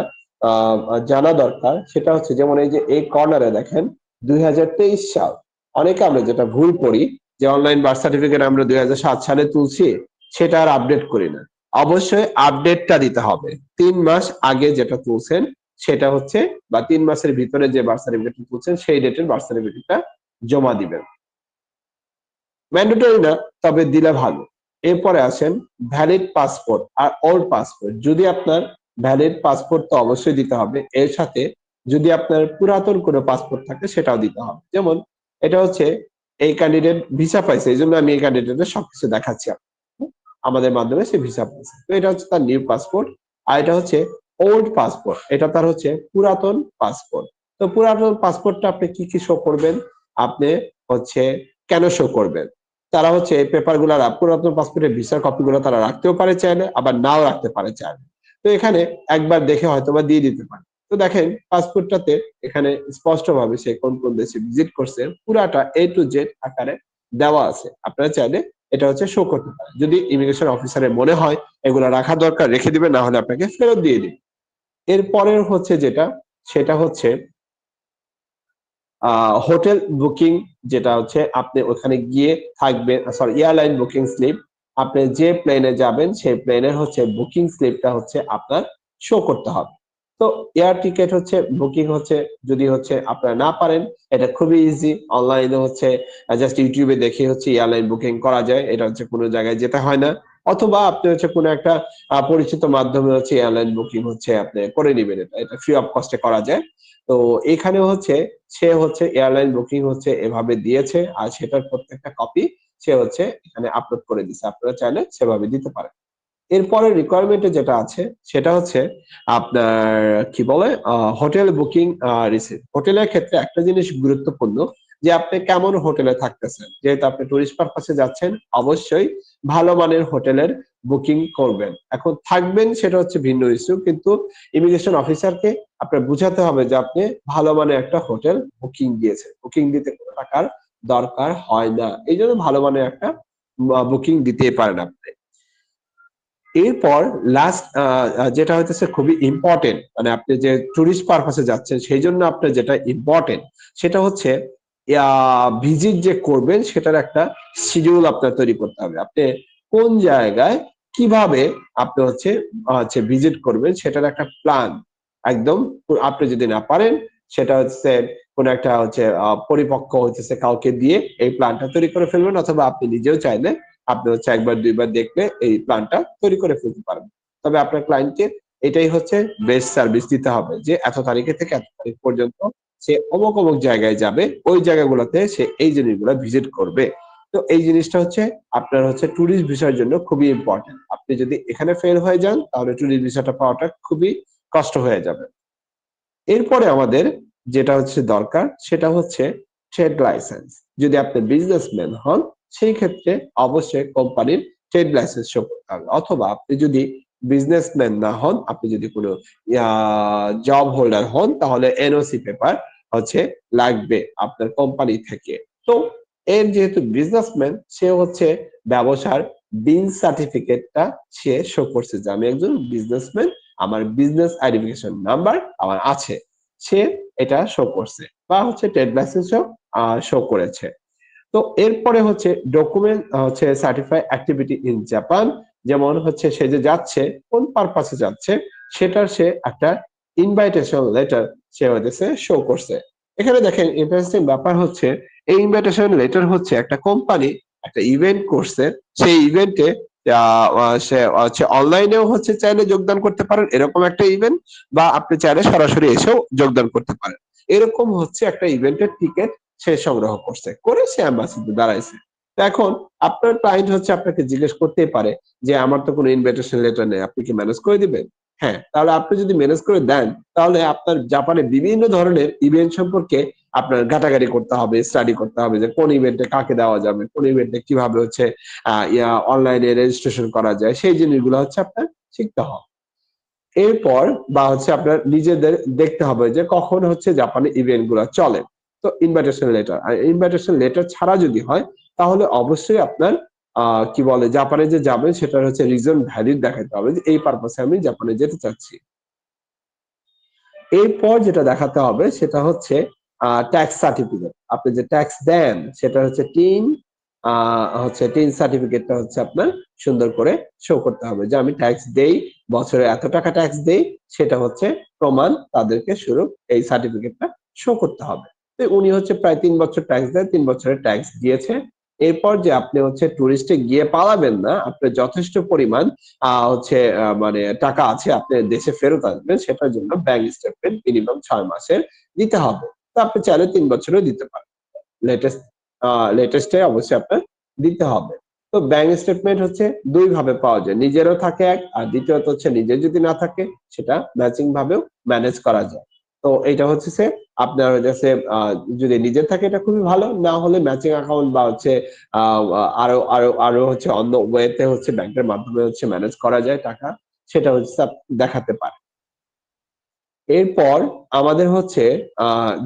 জানা দরকার, সেটা হচ্ছে যেমন এই যে এই কর্নারে দেখেন ২০২৩ সাল। অনেকে আমরা যেটা ভুল করি যে অনলাইন বার্থ সার্টিফিকেট আমরা ২০০৭ সালে তুলছি, সেটা আর আপডেট করি না। অবশ্যই আপডেটটা দিতে হবে। ৩ মাস আগে যেটা তুলছেন সেটা হচ্ছে, বা ৩ মাসের ভিতরে যে বার্থ সার্টিফিকেট তুলছেন সেই ডেটের বার্থ সার্টিফিকেটটা জমা দিবেন। ম্যান্ডেটরি না, তবে দিলে ভালো। এরপরে আসেন ভ্যালিড পাসপোর্ট আর ওল্ড পাসপোর্ট। যদি আপনার ভ্যালিড পাসপোর্ট তো অবশ্যই দিতে হবে, এর সাথে যদি আপনার পুরাতন কোনো পাসপোর্ট থাকে সেটাও দিতে হবে। যেমন এটা হচ্ছে এই ক্যান্ডিডেট ভিসা পাইছে, এই জন্য আমি এই ক্যান্ডিডেটের সবকিছু দেখাচ্ছি আপনাকে। আমাদের মাধ্যমে সে ভিসা পাইছে, তো এটা হচ্ছে তার নিউ পাসপোর্ট। আর এটা হচ্ছে ওল্ড পাসপোর্ট, এটা তার হচ্ছে পুরাতন পাসপোর্ট। তো পুরাতন পাসপোর্টটা আপনি কি কি শো করবেন, আপনি হচ্ছে কেন শো করবেন, তারা হচ্ছে এই পেপার গুলা পুরাতন পাসপোর্টের ভিসার কপি গুলো তারা রাখতেও পারে চাইলে, আবার নাও রাখতে পারে চাইলে। তো এখানে একবার দেখে হয়তো বা দিয়ে দিতে পারে। তো দেখেন পাসপোর্টটাতে এখানে স্পষ্ট ভাবে সে কোন কোন দেশে ভিজিট করছে পুরাটা A to Z আকারে দেওয়া আছে। আপনারা চাইলে এটা হচ্ছে শো করতে পারেন। যদি ইমিগ্রেশন অফিসারের মনে হয় এগুলো রাখা দরকার, রেখে দিবে, না হলে আপনাকে ফেরত দিয়ে দিবে। এরপরের হচ্ছে যেটা, সেটা হচ্ছে হোটেল বুকিং, যেটা হচ্ছে আপনি ওখানে গিয়ে থাকবেন, সরি এয়ারলাইন বুকিং স্লিপ, আপনি যে প্লেনে যাবেন সেই প্লেনের হচ্ছে বুকিং স্লিপটা হচ্ছে আপনার শো করতে হবে। তো এয়ার টিকেট হচ্ছে বুকিং হচ্ছে, যদি হচ্ছে আপনারা না পারেন, এটা খুবই ইজি, অনলাইনে হচ্ছে জাস্ট ইউটিউবে দেখে হচ্ছে এয়ারলাইন বুকিং করা যায়, এটা হচ্ছে কোনো জায়গায় যেতে হয় না। অথবা আপনি হচ্ছে কোনো একটা পরিচিত মাধ্যমে হচ্ছে এয়ারলাইন বুকিং হচ্ছে আপনি করে নিবেন, এটা এটা ফ্রি অফ কস্টে করা যায়। তো এখানে হচ্ছে সে হচ্ছে এয়ারলাইন বুকিং হচ্ছে এভাবে দিয়েছে, আর সেটার প্রত্যেকটা কপি সে হচ্ছে এখানে আপলোড করে দিছে। আপনারা চাইলে সেভাবে দিতে পারেন। এরপরে রিকোয়ারমেন্টে যেটা আছে সেটা হচ্ছে আপনার কি বলে হোটেল বুকিং রিসিপ্ট। হোটেলের ক্ষেত্রে একটা জিনিস গুরুত্বপূর্ণ, যে আপনি কেমন হোটেলে থাকতেছেন। যেহেতু আপনি টুরিস্ট পারপাসে যাচ্ছেন, অবশ্যই ভালো মানের হোটেলের বুকিং করবেন। এখন থাকবেন সেটা হচ্ছে ভিন্ন ইস্যু, কিন্তু ইমিগ্রেশন অফিসারকে আপনার বুঝাতে হবে যে আপনি ভালো মানের একটা হোটেল বুকিং দিয়েছেন। বুকিং দিতে কোনো টাকার দরকার হয় না, এই জন্য ভালো মানের একটা বুকিং দিতেই পারেন আপনি। এরপর লাস্ট যেটা হইতেছে খুবই ইম্পর্টেন্ট, মানে আপনি যে টুরিস্ট পারপাসে যাচ্ছেন সেই জন্য আপনার যেটা ইম্পর্টেন্ট সেটা হচ্ছে ভিজিট যে করবেন সেটার একটা শিডিউল আপনার তৈরি করতে হবে। আপনি কোন জায়গায় কিভাবে আপনি হচ্ছে ভিজিট করবেন সেটার একটা প্ল্যান একদম, আপনি যদি না পারেন সেটা হচ্ছে কোন একটা হচ্ছে পরিপক্ক হচ্ছে কাউকে দিয়ে এই প্ল্যানটা তৈরি করে ফেলবেন, অথবা আপনি নিজেও চাইলে আপনি হচ্ছে একবার দুইবার দেখলে এই প্ল্যানটা তৈরি করে ফেলতে পারবেন। তবে আপনার ক্লায়েন্টকে এটাই হচ্ছে বেস্ট সার্ভিস দিতে হবে যে এত তারিখে থেকে এত তারিখ পর্যন্ত সে অমুক অমুক জায়গায় যাবে, ওই জায়গাগুলোতে সে এই জিনিসগুলো ভিজিট করবে। তো এই জিনিসটা হচ্ছে আপনার হচ্ছে ট্যুরিস্ট ভিসার জন্য খুবই ইম্পর্টেন্ট। আপনি যদি এখানে ফেল হয়ে যান তাহলে ট্যুরিস্ট ভিসাটা পাওয়াটা খুবই কষ্ট হয়ে যাবে। এরপরে আমাদের যেটা হচ্ছে দরকার সেটা হচ্ছে ট্রেড লাইসেন্স। যদি আপনি বিজনেসম্যান হন সেই ক্ষেত্রে অবশ্যই কোম্পানির ট্রেড লাইসেন্স শো করতে হবে। অথবা আপনি যদি বিজনেসম্যান না হন, আপনি যদি কোনো জব হোল্ডার হন তাহলে এনওসি পেপার হচ্ছে লাগবে আপনার কোম্পানি থেকে। তো এর যেহেতু বিজনেসম্যান সে হচ্ছে ব্যবসার বিন সার্টিফিকেটটা সে শো করছে যে আমি একজন বিজনেসম্যান, আমার বিজনেস আইডেন্টিফিকেশন নাম্বার আমার আছে, সে এটা শো করছে বা হচ্ছে ট্রেড লাইসেন্সও শো করেছে। তো এরপরে হচ্ছে ডকুমেন্ট হচ্ছে সার্টিফাই অ্যাক্টিভিটি ইন জাপান, যেমন হচ্ছে সে যে যাচ্ছে কোন পারপাসে যাচ্ছে সেটার সে একটা ইনভাইটেশন লেটার সে হইতেছে শো করছে। এখানে দেখেন ইন্টারেস্টিং ব্যাপার হচ্ছে এই ইনভাইটেশন লেটার হচ্ছে একটা কোম্পানি একটা ইভেন্ট করছে, সেই ইভেন্টে সে হচ্ছে অনলাইনেও হচ্ছে চাইলে যোগদান করতে পারেন এরকম একটা ইভেন্ট, বা আপনি চাইলে সরাসরি এসেও যোগদান করতে পারেন। এরকম হচ্ছে একটা ইভেন্টের টিকিট সে সংগ্রহ করছে, করে সে অ্যাম্বাসিতে দাঁড়াইছে। তো এখন আপনার ক্লায়েন্ট হচ্ছে আপনাকে জিজ্ঞেস করতেই পারে যে আমার তো কোনো ইনভিটেশন লেটার নেই, আপনি কি ম্যানেজ করে দিবেন? হ্যাঁ, তাহলে আপনি যদি ম্যানেজ করে দেন তাহলে আপনার জাপানে বিভিন্ন ধরনের ইভেন্ট সম্পর্কে আপনার ঘাটাঘাটি করতে হবে, স্টাডি করতে হবে যে কোন ইভেন্টে কাকে দেওয়া যাবে, কোন ইভেন্টে কিভাবে হচ্ছে অনলাইনে রেজিস্ট্রেশন করা যায়, সেই জিনিসগুলো হচ্ছে আপনার শিখতে হবে। এরপর বা হচ্ছে আপনার নিজেদের দেখতে হবে যে কখন হচ্ছে জাপানে ইভেন্ট গুলা চলে। তো ইনভাইটেশন লেটার, আর ইনভাইটেশন লেটার ছাড়া যদি হয় তাহলে অবশ্যই আপনার কি বলে জাপানে যে যাবেন সেটার হচ্ছে রিজন ভ্যালিড দেখাতে হবে যে এই পারপাসে আমি জাপানে যেতে চাচ্ছি। এরপর যেটা দেখাতে হবে সেটা হচ্ছে ট্যাক্স সার্টিফিকেট। আপনি যে ট্যাক্স দেন সেটা হচ্ছে টিন সার্টিফিকেটটা হচ্ছে আপনার সুন্দর করে শো করতে হবে যে আমি ট্যাক্স দেই, বছরে এত টাকা ট্যাক্স দেই, সেটা হচ্ছে প্রমাণ তাদেরকে স্বরূপ এই সার্টিফিকেটটা শো করতে হবে। তো উনি হচ্ছে প্রায় 3 বছর ট্যাক্স দেয়, 3 বছরের ট্যাক্স দিয়েছে। এরপর যে আপনি হচ্ছে টুরিস্টে গিয়ে পালাবেন না, আপনার যথেষ্ট পরিমাণ মানে টাকা আছে আপনি দেশে ফেরত আসবেন, সেটার জন্য ব্যাংক স্টেটমেন্ট মিনিমাম 6 মাসের দিতে হবে। তো আপনি চাইলে 3 বছরও দিতে পারেন। লেটেস্ট লেটেস্টে অবশ্যই আপনার দিতে হবে। তো ব্যাংক স্টেটমেন্ট হচ্ছে 2 ভাবে পাওয়া যায়, নিজেরও থাকে এক, আর দ্বিতীয়ত হচ্ছে নিজের যদি না থাকে সেটা ম্যাচিং ভাবেও ম্যানেজ করা যায়। তো এটা হচ্ছে আপনার হচ্ছে যদি নিজের থাকে এটা খুবই ভালো, না হলে ম্যাচিং অ্যাকাউন্ট বা হচ্ছে আরো হচ্ছে অন্য ওয়েতে হচ্ছে ব্যাংকের মাধ্যমে হচ্ছে ম্যানেজ করা যায় টাকা, সেটা হচ্ছে দেখাতে পারে। এরপর আমাদের হচ্ছে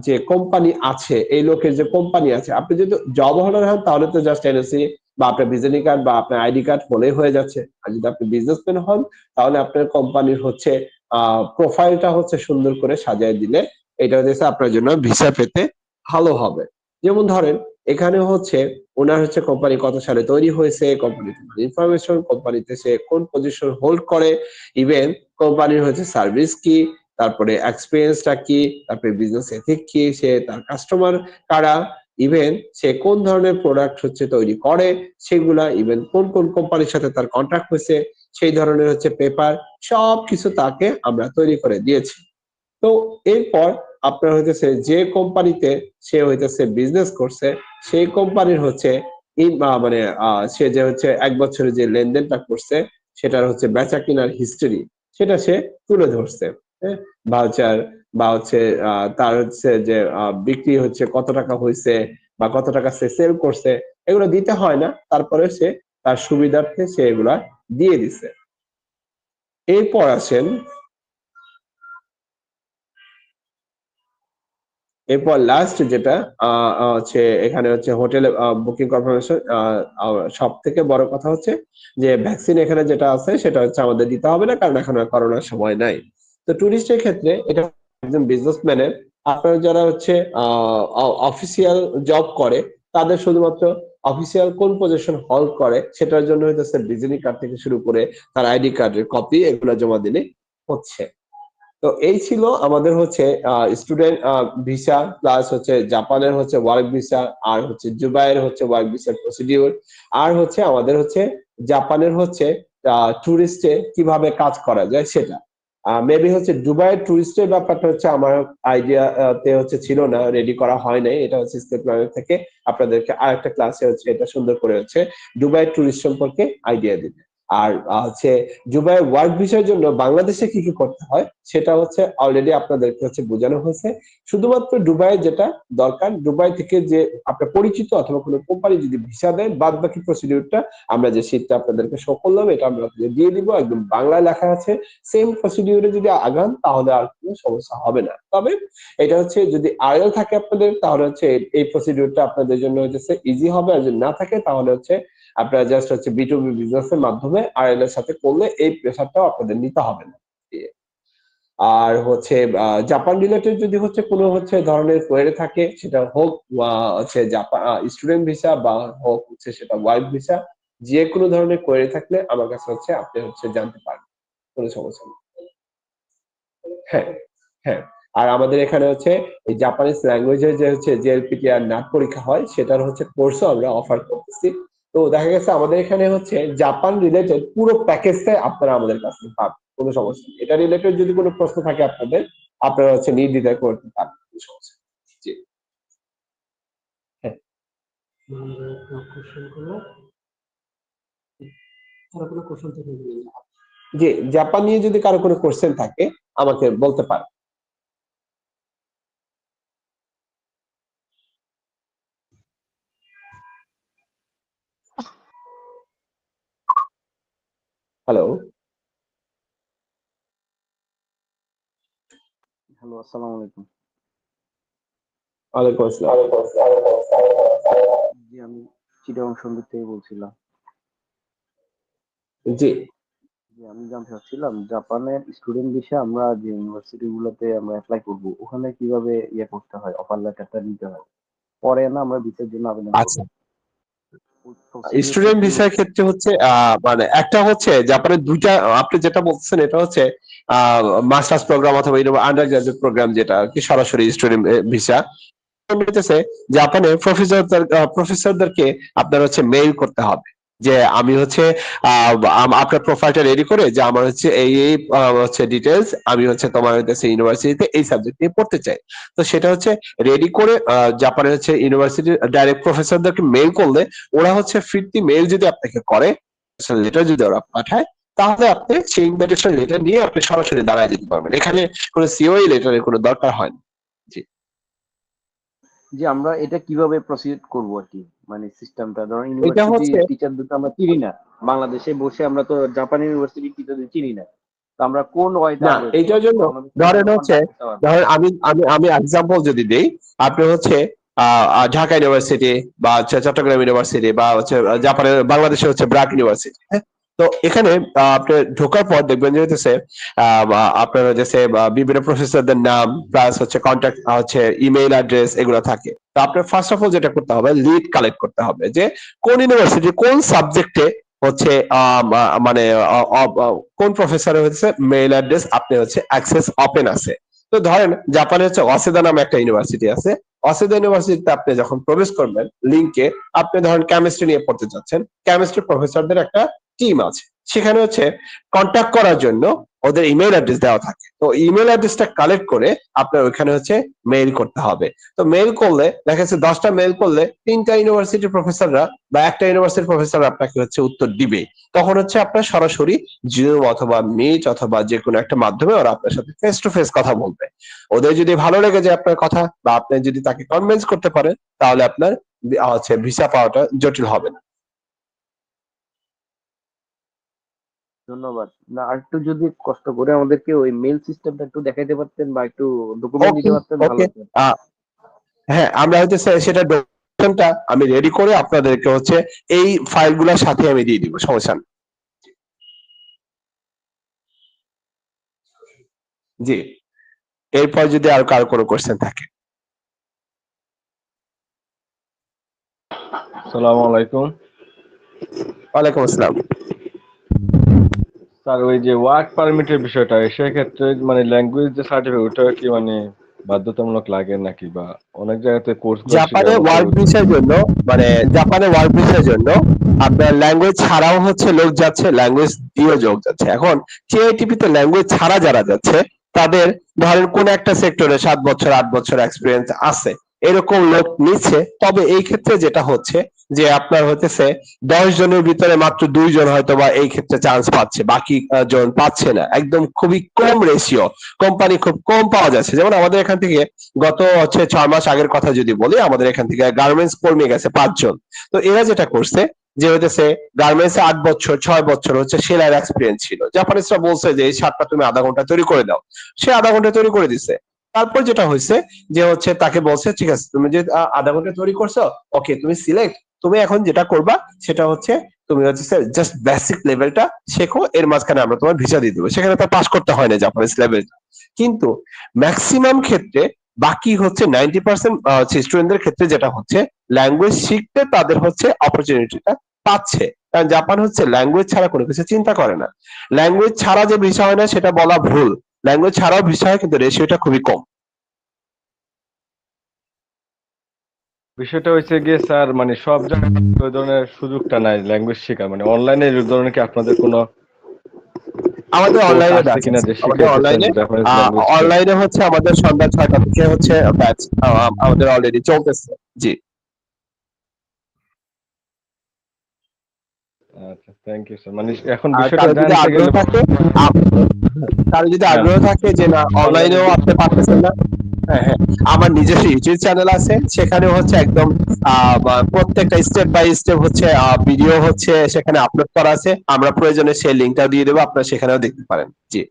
যে কোম্পানি আছে, এই লোকের যে কোম্পানি আছে, আপনি যদি জব হোল্ডার হন তাহলে তো জাস্ট এনওসি বা আপনার ভিজিটিং কার্ড বা আপনার আইডি কার্ড হলেই হয়ে যাচ্ছে। আর যদি আপনি বিজনেসম্যান হন তাহলে আপনার কোম্পানির হচ্ছে প্রোফাইলটা হচ্ছে সুন্দর করে সাজিয়ে দিলে এটা হচ্ছে আপনার জন্য ভিসা পেতে ভালো হবে। যেমন ধরেন এখানে হচ্ছে ওনার হচ্ছে কোম্পানি কত সালে তৈরি হয়েছে, কোম্পানির ইনফরমেশন, কোম্পানিতে সে কোন পজিশন হোল্ড করে, ইভেন কোম্পানির হচ্ছে সার্ভিস কি, তারপরে এক্সপেরিয়েন্সটা কি, তারপরে বিজনেস এথিক কি, সে তার কাস্টমার কারা, ইভেন সে কোন ধরনের প্রোডাক্ট হচ্ছে তৈরি করে সেগুলা, ইভেন কোন কোন কোম্পানির সাথে তার কন্ট্রাক্ট হয়েছে সেই ধরনের হচ্ছে পেপার, সবকিছু তাকে আমরা তৈরি করে দিয়েছি। তো এরপর আপনার হইতেছে যে কোম্পানিতে সে হইতেছে বিজনেস করছে সেই কোম্পানির হচ্ছে মানে সে যে হচ্ছে 1 বছরে যে লেনদেনটা করছে সেটার হচ্ছে বেচা কিনার হিস্টরি সেটা সে তুলে ধরছে। হ্যাঁ, ভাউচার বা হচ্ছে তার হচ্ছে যে বিক্রি হচ্ছে কত টাকা হয়েছে বা কত টাকা সে সেল করছে, এগুলো দিতে হয় না, তারপরে সে তার সুবিধার্থে সে এগুলা দিয়ে দিছে। এরপর আসেন এরপর লাস্ট যেটা হচ্ছে এখানে হচ্ছে হোটেল বুকিং কনফার্মেশন। সব থেকে বড় কথা হচ্ছে যে ভ্যাকসিন এখানে যেটা আছে সেটা হচ্ছে আমাদের দিতে হবে না, কারণ এখন আর করোনার সময় নাই। তো টুরিস্টের ক্ষেত্রে এটা একজন বিজনেসম্যানের, আপনার যারা হচ্ছে অফিসিয়াল জব করে তাদের শুধুমাত্র অফিসিয়াল কোন পজিশন হোল্ড করে সেটার জন্য হইতেছে ভিজিটিং কার্ড থেকে শুরু করে তার আইডি কার্ডের কপি এগুলো জমা দিলে হচ্ছে। তো এই ছিল আমাদের হচ্ছে স্টুডেন্ট ভিসা প্লাস হচ্ছে জাপানের হচ্ছে ওয়ার্ক ভিসা, আর হচ্ছে দুবাইয়ের হচ্ছে ওয়ার্ক ভিসার প্রসিডিউর, আর হচ্ছে আমাদের হচ্ছে জাপানের হচ্ছে টুরিস্টে কিভাবে কাজ করা যায় সেটা। মেবি হচ্ছে দুবাইয়ের টুরিস্টের ব্যাপারটা হচ্ছে আমার আইডিয়া তে হচ্ছে ছিল না, রেডি করা হয় নাই। এটা হচ্ছে স্টেপ প্ল্যানের থেকে আপনাদেরকে আরেকটা ক্লাসে হচ্ছে এটা সুন্দর করে হচ্ছে দুবাইয়ের টুরিস্ট সম্পর্কে আইডিয়া দিবে। আর হচ্ছে দুবাইয়ের ওয়ার্ক ভিসার জন্য বাংলাদেশে কি কি করতে হয় সেটা হচ্ছে অলরেডি আপনাদেরকে হচ্ছে বোঝানো হয়েছে। শুধুমাত্র দুবাইয়ে যেটা দরকার, দুবাই থেকে যে আপনার পরিচিত অথবা কোনো কোম্পানি যদি ভিসা দেয়, বাদ বাকি প্রসিডিউরটা আমরা যে শীটটা আপনাদেরকে শো করলাম এটা আমরা আপনাদের দিয়ে দিব, একদম বাংলায় লেখা আছে। সেম প্রসিডিউরে যদি আগান তাহলে আর কোনো সমস্যা হবে না। তবে এটা হচ্ছে যদি আরএল থাকে আপনাদের তাহলে হচ্ছে এই প্রসিডিউরটা আপনাদের জন্য হচ্ছে ইজি হবে, আর যদি না থাকে তাহলে হচ্ছে আপনারা জাস্ট হচ্ছে B2B বিজনেসের মাধ্যমে আরএল এর সাথে করলে এই প্রেসারটাও আপনাদের নিতে হবে না। আর হচ্ছে জাপান রিলেটেড যদি হচ্ছে কোনো হচ্ছে ধরনের কোয়েরি থাকে, সেটা হোক হচ্ছে জাপান স্টুডেন্ট ভিসা বা হোক হচ্ছে সেটা ওয়ার্ক ভিসা, যে কোনো ধরনের কোয়েরি থাকলে আমার কাছে হচ্ছে আপনি হচ্ছে জানতে পারেন, কোনো সমস্যা নেই। হ্যাঁ, হ্যাঁ। আর আমাদের এখানে হচ্ছে এই জাপানিজ ল্যাঙ্গুয়েজের যে হচ্ছে জেএলপিটি আর নাট পরীক্ষা হয় সেটার হচ্ছে কোর্সও আমরা অফার করতেছি। তো দেখা গেছে আমাদের এখানে হচ্ছে জাপান রিলেটেড পুরো প্যাকেজটাই আপনারা আমাদের কাছ থেকে পাবেন, কোনো সমস্যা নেই। এটা রিলেটেড যদি কোনো প্রশ্ন থাকে আপনাদের, আপনারা হচ্ছে নির্দ্বিধায় করতে পারেন, কোনো সমস্যা নেই। জি, হ্যাঁ। জি, জাপান নিয়ে যদি কারো কোনো কোশ্চেন থাকে আমাকে বলতে পারেন। হ্যালো, হ্যালো, আসসালামু আলাইকুম। ওয়ালাইকুম আসসালাম। জি, আমি চিটাগং সন্দ্বীপ থেকে বলছিলাম। জি, জি, আমি জানতে চাচ্ছিলাম জাপানের স্টুডেন্ট ভিসা আমরা যে ইউনিভার্সিটি গুলোতে আমরা অ্যাপ্লাই করব ওখানে কিভাবে ইয়ে করতে হয়, অফার লেটারটা নিতে হয়, পরে না আমরা ভিসার জন্য আবেদন করব। আচ্ছা। প্রসিডিউরটা স্টুডেন্ট কি ভিসার ক্ষেত্রে হচ্ছে মানে একটা হচ্ছে জাপানের দুইটা, আপনি যেটা বলছেন এটা হচ্ছে মাস্টার্স প্রোগ্রাম অথবা আন্ডার গ্রাজুয়েট প্রোগ্রাম, যেটা আর কি সরাসরি স্টুডেন্ট ভিসা। হইতেছে জাপানে প্রফেসরদেরকে আপনার হচ্ছে মেইল করতে হবে যে আমি হচ্ছে আপনার প্রোফাইলটা রেডি করে যে আমার হচ্ছে এই এই হচ্ছে ডিটেলস, আমি হচ্ছে তোমার হচ্ছে ইউনিভার্সিটিতে এই সাবজেক্ট নিয়ে পড়তে চাই। তো সেটা হচ্ছে রেডি করে জাপানের হচ্ছে ইউনিভার্সিটির ডাইরেক্ট প্রফেসরদেরকে মেইল করলে ওরা হচ্ছে ফিরতি মেইল যদি আপনাকে করে, লেটার যদি ওরা পাঠায়, তাহলে আপনি সেই ইনভাইটেশন লেটার নিয়ে আপনি সরাসরি দাঁড়ায় যেতে পারবেন। এখানে কোনো সিওই লেটারের কোনো দরকার হয় না। জি, যে আমরা এটা কিভাবে প্রসিড করব আর কি, মানে সিস্টেমটা ধরুন এটা ইউনিভার্সিটি হচ্ছে টিচারদের তো আমরা চিনি না, বাংলাদেশে বসে আমরা তো জাপানি ইউনিভার্সিটি টিচারদের চিনি না, তো আমরা কোন ওয়েতে না, আগ্রহী এইটার পাবো জন্য বা ওনাদের সাথে ধরেন কিভাবে হচ্ছে, কন্ট্যাক্ট করতে পারবো? ধরেন আমি এক্সাম্পল যদি দেই, আপনি হচ্ছে ঢাকা ইউনিভার্সিটি বা হচ্ছে চট্টগ্রাম ইউনিভার্সিটি বা হচ্ছে জাপানের বাংলাদেশে হচ্ছে ব্র্যাক ইউনিভার্সিটি, হ্যাঁ। তো এখানে আপনি ঢোকার পর দেখবেন যে হচ্ছে আপনার হচ্ছে বিভিন্ন প্রফেসরদের নাম প্লাস হচ্ছে কন্ট্যাক্ট হচ্ছে ইমেইল অ্যাড্রেস এগুলো থাকে। তো আপনার ফার্স্ট অফ অল যেটা করতে হবে, লিড কালেক্ট করতে হবে যে কোন ইউনিভার্সিটি কোন সাবজেক্টে হচ্ছে মানে কোন প্রফেসরের হচ্ছে মেইল অ্যাড্রেস আপনি হচ্ছে অ্যাক্সেস ওপেন আছে। তো ধরেন জাপানে হচ্ছে অসেদা নামে একটা ইউনিভার্সিটি আছে। অসেদা ইউনিভার্সিটিতে আপনি যখন প্রবেশ করবেন লিংকে, আপনি ধরেন কেমিস্ট্রি নিয়ে পড়তে চাচ্ছেন, কেমিস্ট্রি প্রফেসরদের একটা টিম আছে, সেখানে হচ্ছে কন্ট্যাক্ট করার জন্য ওদের ইমেল অ্যাড্রেস দেওয়া থাকে। তো ইমেল অ্যাড্রেসটা কালেক্ট করে আপনার ওইখানে হচ্ছে মেইল করতে হবে। তো মেইল করলে দেখা যাচ্ছে 10টা মেইল করলে 3টা ইউনিভার্সিটির প্রফেসররা বা একটা ইউনিভার্সিটির প্রফেসর আপনাকে হচ্ছে উত্তর দিবে। তখন হচ্ছে আপনার সরাসরি জুম অথবা মিট অথবা যে কোনো একটা মাধ্যমে ওরা আপনার সাথে ফেস টু ফেস কথা বলবে। ওদের যদি ভালো লেগে যায় আপনার কথা বা আপনি যদি তাকে কনভিন্স করতে পারেন, তাহলে আপনার হচ্ছে ভিসা পাওয়াটা জটিল হবে না। ধন্যবাদ। না, আর একটু যদি কষ্ট করে আমাদেরকে ওই মেল সিস্টেমটা একটু দেখাইতে পারতেন বা একটু ডকুমেন্ট ওকে, দিতে পারতেন, ভালো ওকে। হতো। হ্যাঁ, আমরা হচ্ছে সেটা ডকুমেন্টটা আমি রেডি করে আপনাদেরকে হচ্ছে এই ফাইলগুলোর সাথে আমি দিয়ে দিব, সমস্যা নেই। জি, এরপর যদি আর কারো কোনো কোশ্চেন থাকে। আসসালামু আলাইকুম ওয়ালাইকুম আসসালাম। স্যার ওই যে ওয়ার্ক পারমিটের বিষয়টা সেক্ষেত্রে মানে ল্যাঙ্গুয়েজ যে সার্টিফিকেট ওটা কি মানে বাধ্যতামূলক লাগে নাকি, বা অনেক জায়গাতে কোর্স করে জাপানে শেখার মতো? ওয়ার্ক ভিসার জন্য মানে জাপানে ওয়ার্ক ভিসার জন্য আপনার ল্যাঙ্গুয়েজ ছাড়াও হচ্ছে লোক যাচ্ছে, ল্যাঙ্গুয়েজ দিয়েও লোক যাচ্ছে। এখন টিআইটিপি তে ল্যাঙ্গুয়েজ ছাড়া যারা যাচ্ছে তাদের ধরেন কোন একটা সেক্টরে 7 বছর 8 বছর এক্সপিরিয়েন্স আছে, এরকম লোক নিচ্ছে। তবে এই ক্ষেত্রে যেটা হচ্ছে যে আপনার হতেছে 10 জনের ভিতরে মাত্র 2 জন হয়তো বা এই ক্ষেত্রে চান্স পাচ্ছে, বাকি জন পাচ্ছে না। একদম খুবই কম রেশিও, কোম্পানি খুব কম পাওয়া যাচ্ছে। যেমন আমাদের এখান থেকে গত 6 মাস আগের কথা যদি বলি, আমাদের এখান থেকে গার্মেন্টস কর্মী গেছে 5 জন। তো এরা যেটা করছে যে হইতেছে গার্মেন্টস 8 বছর 6 বছর হচ্ছে সেলাইয়ের এক্সপিরিয়েন্স ছিল। জাপানিজরা বলছে যে এই শার্টটা তুমি আধা ঘন্টা তৈরি করে দাও, সে আধা ঘন্টা তৈরি করে দিছে। তারপর যেটা হয়েছে যে হচ্ছে তাকে বলছে ঠিক আছে তুমি যে আধা ঘন্টা তৈরি করছো, ওকে তুমি সিলেক্ট, তুমি এখন যেটা করবা সেটা হচ্ছে তুমি হচ্ছে জাস্ট বেসিক লেভেলটা শেখো, এর মাঝখানে আমরা তোমার ভিসা দিয়ে দেবো। সেখানে তার পাস করতে হয় না জাপানিজ লেভেল। কিন্তু ম্যাক্সিমাম ক্ষেত্রে বাকি হচ্ছে 90% স্টুডেন্টদের ক্ষেত্রে যেটা হচ্ছে ল্যাঙ্গুয়েজ শিখতে তাদের হচ্ছে অপরচুনিটিটা পাচ্ছে। কারণ জাপান হচ্ছে ল্যাঙ্গুয়েজ ছাড়া কোনো কিছু চিন্তা করে না। ল্যাঙ্গুয়েজ ছাড়া যে ভিসা হয় না সেটা বলা ভুল, ল্যাঙ্গুয়েজ ছাড়াও ভিসা হয়, কিন্তু রেশিওটা খুবই কম। বিষয়টা হচ্ছে গিয়ে স্যার মানে সব জায়গায় ওই ধরনের সুযোগটা নাই ল্যাঙ্গুয়েজ শেখার, মানে অনলাইনে এই ধরনের কি আপনাদের কোনো আমাদের কোর্স অনলাইনে আসছে ব্যাচ কিনা আছে, যে আমাদের শিখাইতেছেন অনলাইনে জাপানিজ ল্যাঙ্গুয়েজটা? অনলাইনে হচ্ছে আমাদের সন্ধ্যা 6টা থেকে হচ্ছে ব্যাচ আমাদের অলরেডি চলতেছে। জি। আচ্ছা, থ্যাংক ইউ স্যার। মানে এখন আর বিষয়টা কারো যদি জানতে আগ্রহ গেলে থাকে কারো যদি হ্যাঁ আগ্রহ থাকে যে না অনলাইনে অনলাইনেও আসতে পারতেছেন না, হ্যাঁ হ্যাঁ, আমার নিজস্ব ইউটিউব চ্যানেল আছে, সেখানে হচ্ছে একদম প্রত্যেকটা স্টেপ বাই স্টেপ হচ্ছে ভিডিও হচ্ছে সেখানে আপলোড করা আছে। আমরা প্রয়োজনে সেই লিঙ্কটাও দিয়ে দেবো, আপনারা সেখানেও দেখতে পারেন। জি।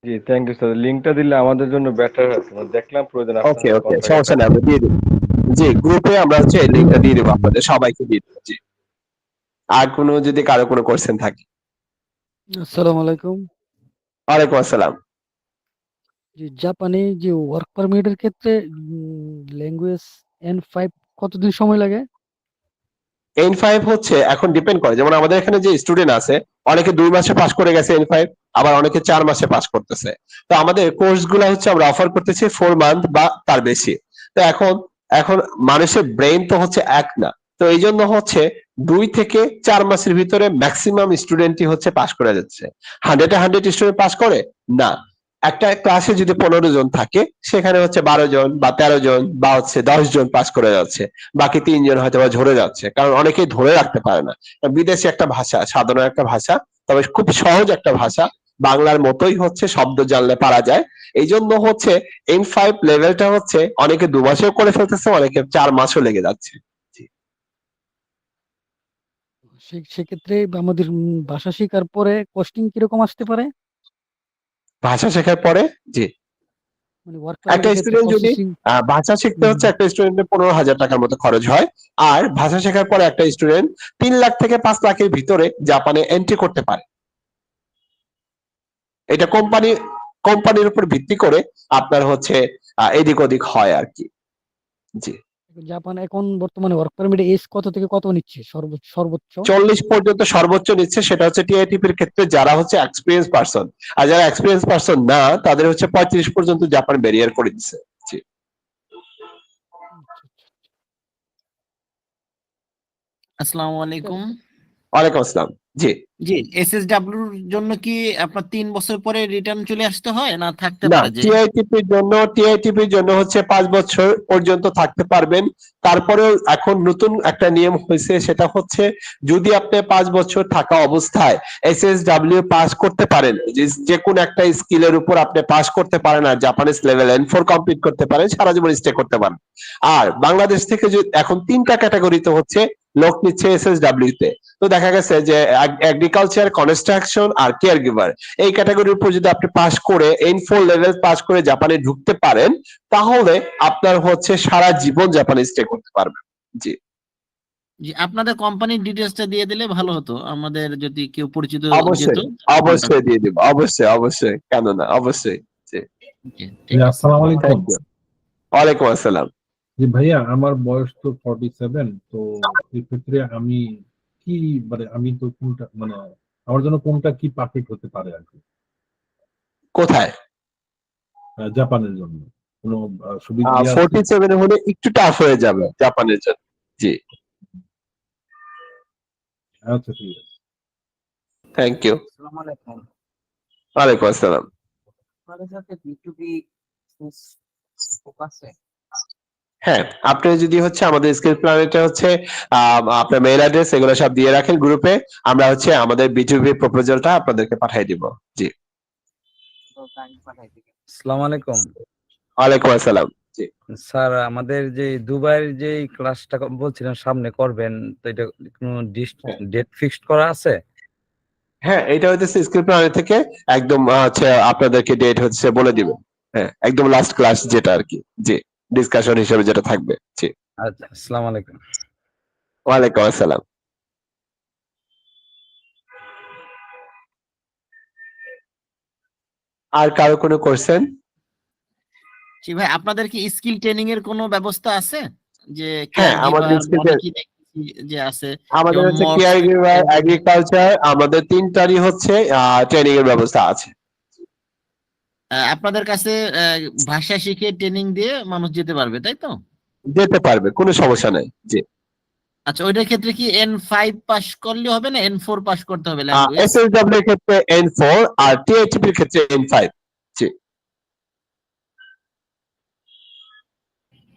জি, থ্যাংক ইউ স্যার। লিঙ্কটা দিলে আমাদের জন্য বেটার হয়, মানে দেখলাম প্রয়োজন আপনার ওকে সাথে ওকে, কন্টাক্টে সমস্যা নেই, থাকবো। আমরা দিয়ে দেবো। জি, গ্রুপে আমরা হচ্ছে এই লিঙ্কটা দিয়ে দেবো, আপনাদের সবাইকে দিয়ে দেবো। জি। আর কোনো যদি কারো কোনো কোশ্চেন থাকে। আসসালামু আলাইকুম। ওয়ালাইকুম আসসালাম। জি, জাপানে যে ওয়ার্ক পারমিটের ক্ষেত্রে ল্যাঙ্গুয়েজ N5 কতদিন সময় লাগে? N5 হচ্ছে এখন ডিপেন্ড করে, যেমন আমাদের এখানে যে স্টুডেন্ট আছে অনেকে 2 মাসে পাস করে গেছে N5, আবার অনেকে 4 মাসে পাস করতেছে। তো আমাদের কোর্স গুলা হচ্ছে আমরা অফার করতেছি 4 মান্থ বা তার বেশি। তো এখন এখন মানুষের ব্রেন তো হচ্ছে এক না, তো এই জন্য হচ্ছে 2 থেকে 4 মাসের ভিতরে ম্যাক্সিমাম স্টুডেন্টই হচ্ছে পাস করে যাচ্ছে। 100-100 স্টুডেন্ট পাস করে না, একটা ক্লাসে যদি 15 জন থাকে সেখানে হচ্ছে 12 জন বা 13 জন বা হচ্ছে 10 জন পাস করে যাচ্ছে, বাকি 3 জন হয়তো বা ঝরে যাচ্ছে। কারণ অনেকেই ধরে রাখতে পারে না। বিদেশি একটা ভাষা, সাধারণ একটা ভাষা, তবে খুব সহজ একটা ভাষা, বাংলার মতোই হচ্ছে শব্দ জানলে পারা যায়। এই জন্য হচ্ছে N5 লেভেলটা হচ্ছে অনেকে 2 মাসেও করে ফেলতেছে, অনেকে 4 মাসও লেগে যাচ্ছে। সেক্ষেত্রে আমাদের ভাষা শেখার পরে কস্টিং কিরকম আসতে পারে? ভাষা শেখার পরে জি, মানে ওয়ার্ক একটা পারমিটের ক্ষেত্রে স্টুডেন্ট যদি প্রসেসিং। ভাষা শিখতে হচ্ছে একটা স্টুডেন্টের 15,000 টাকার মতো খরচ হয়। আর ভাষা শেখার পরে একটা স্টুডেন্ট 3 লাখ থেকে 5 লাখের ভিতরে জাপানে এন্ট্রি করতে পারে। এটা কোম্পানির উপর ভিত্তি করে আপনার হচ্ছে এদিক ওদিক হয় আর কি। জি। জাপান এখন বর্তমানে ওয়ার্ক পারমিটের এজ কত থেকে কত নিচ্ছে সর্বোচ্চ? 40 পর্যন্ত সর্বোচ্চ নিচ্ছে, সেটা হচ্ছে টিআইটিপির ক্ষেত্রে যারা হচ্ছে এক্সপিরিয়েন্স পারসন। আর যারা এক্সপিরিয়েন্স পারসন না তাদের হচ্ছে 35 পর্যন্ত জাপান ব্যারিয়ার করে দিচ্ছে। জি। আচ্ছা, আচ্ছা। আসসালামু আলাইকুম। ওয়ালাইকুম আসসালাম। জি। জি, এসএসডব্লিউর জন্য কি আপনার 3 বছর পরে রিটার্ন চলে আসতে হয় না থাকতে না, পারে যে? টিআইটিপির জন্য হচ্ছে 5 বছর পর্যন্ত থাকতে পারবেন। তারপরেও এখন নতুন একটা নিয়ম হয়েছে, সেটা হচ্ছে যদি আপনি 5 বছর থাকা অবস্থায় এসএসডব্লিউ পাস করতে পারেন, যে কোনো একটা স্কিলের উপর আপনি পাস করতে পারেন আর জাপানিজ লেভেল N4 কমপ্লিট করতে পারেন, সারা জীবন স্টে করতে পারেন। আর বাংলাদেশ থেকে এখন 3টা ক্যাটাগরিতে হচ্ছে লোক নিচ্ছে এসএসডব্লিউ তে। তো দেখা গেছে যে এগ্রিকালচার, কনস্ট্রাকশন আর কেয়ার গিভার, এই ক্যাটাগরির উপর যদি আপনি পাস করে N4 লেভেল পাস করে জাপানে ঢুকতে পারেন, তাহলে আপনার হচ্ছে সারা জীবন জাপানে স্টে করতে পারবেন। জি। জি, আপনাদের কোম্পানির ডিটেইলসটা দিয়ে দিলে ভালো হতো, আমাদের যদি কেউ পরিচিত যেত অবশ্যই কন্টাক্ট। অবশ্যই দিয়ে দিব, অবশ্যই অবশ্যই, কেন না, অবশ্যই। জি। জি, জি, ঠিক আছে। আসসালামু আলাইকুম। Thank you. ওয়ালাইকুম আসসালাম। জি ভাইয়া, আমার বয়স তো 47। তো এক্ষেত্রে আমি কি মানে আমি তো কোনটা মানে আমার জন্য কোনটা কি পারফেক্ট হতে পারে আর কি কোথায়? জাপানের জন্য কোনো সুবিধা আছে? 47 হলে একটু টাফ হয়ে যাবে জাপানের জন্য। জি, আচ্ছা ঠিক আছে। Thank you. আসসালামু আলাইকুম। ওয়ালাইকুম আসসালাম। আপনাদের সাথে B2B স্কোপ আছে? হ্যাঁ, আপনি যদি হচ্ছে আমাদের স্কিল প্ল্যানেটে হচ্ছে আপনার মেইল অ্যাড্রেস এগুলো সব দিয়ে রাখেন গ্রুপে, আমরা হচ্ছে আমাদের বিটুবি প্রপোজালটা আপনাদেরকে পাঠিয়ে দিব। জি, তো টাইম পাঠাই দিবেন। আসসালামু আলাইকুম ওয়ালাইকুম আসসালাম। জি, স্যার, আমাদের যে দুবাইয়ের যে ক্লাসটা বলছিলেন সামনে করবেন, তো এটা কোনো ডেট ফিক্সড করা আছে? হ্যাঁ, এটা হচ্ছে স্কিল প্ল্যানেট থেকে একদম হচ্ছে আপনাদেরকে ডেট হচ্ছে বলে দিবে। হ্যাঁ, একদম লাস্ট ক্লাস যেটা আর কি। জি, ডিসকাশন হিসেবে যেটা থাকবে। জি, আচ্ছা, আসসালামু আলাইকুম। ওয়ালাইকুম আসসালাম। আর কারো কোনো কোশ্চেন? জি ভাই, আপনাদের কি স্কিল ট্রেনিং এর কোনো ব্যবস্থা আছে? যে হ্যাঁ, কেয়ার আমাদের গিভার স্কিল অনেকেই দেখছি যে আছে, আমাদের যেমন হচ্ছে মক্স, কেয়ার গিভার, এগ্রিকালচার, আমাদের তিনটারই হচ্ছে ট্রেনিং এর ব্যবস্থা আছে। আপনাদের কাছে ভাষা শিখে ট্রেনিং দিয়ে মানুষ যেতে পারবে, তাই তো? যেতে পারবে, কোনো সমস্যা নাই। জি, আচ্ছা, ওইটার ক্ষেত্রে কি N5 পাস করলে হবে না N4 পাস করতে হবে ল্যাঙ্গুয়েজ? এসএসডব্লিউ এর ক্ষেত্রে N4 আর টিএইচপি এর ক্ষেত্রে N5। জি,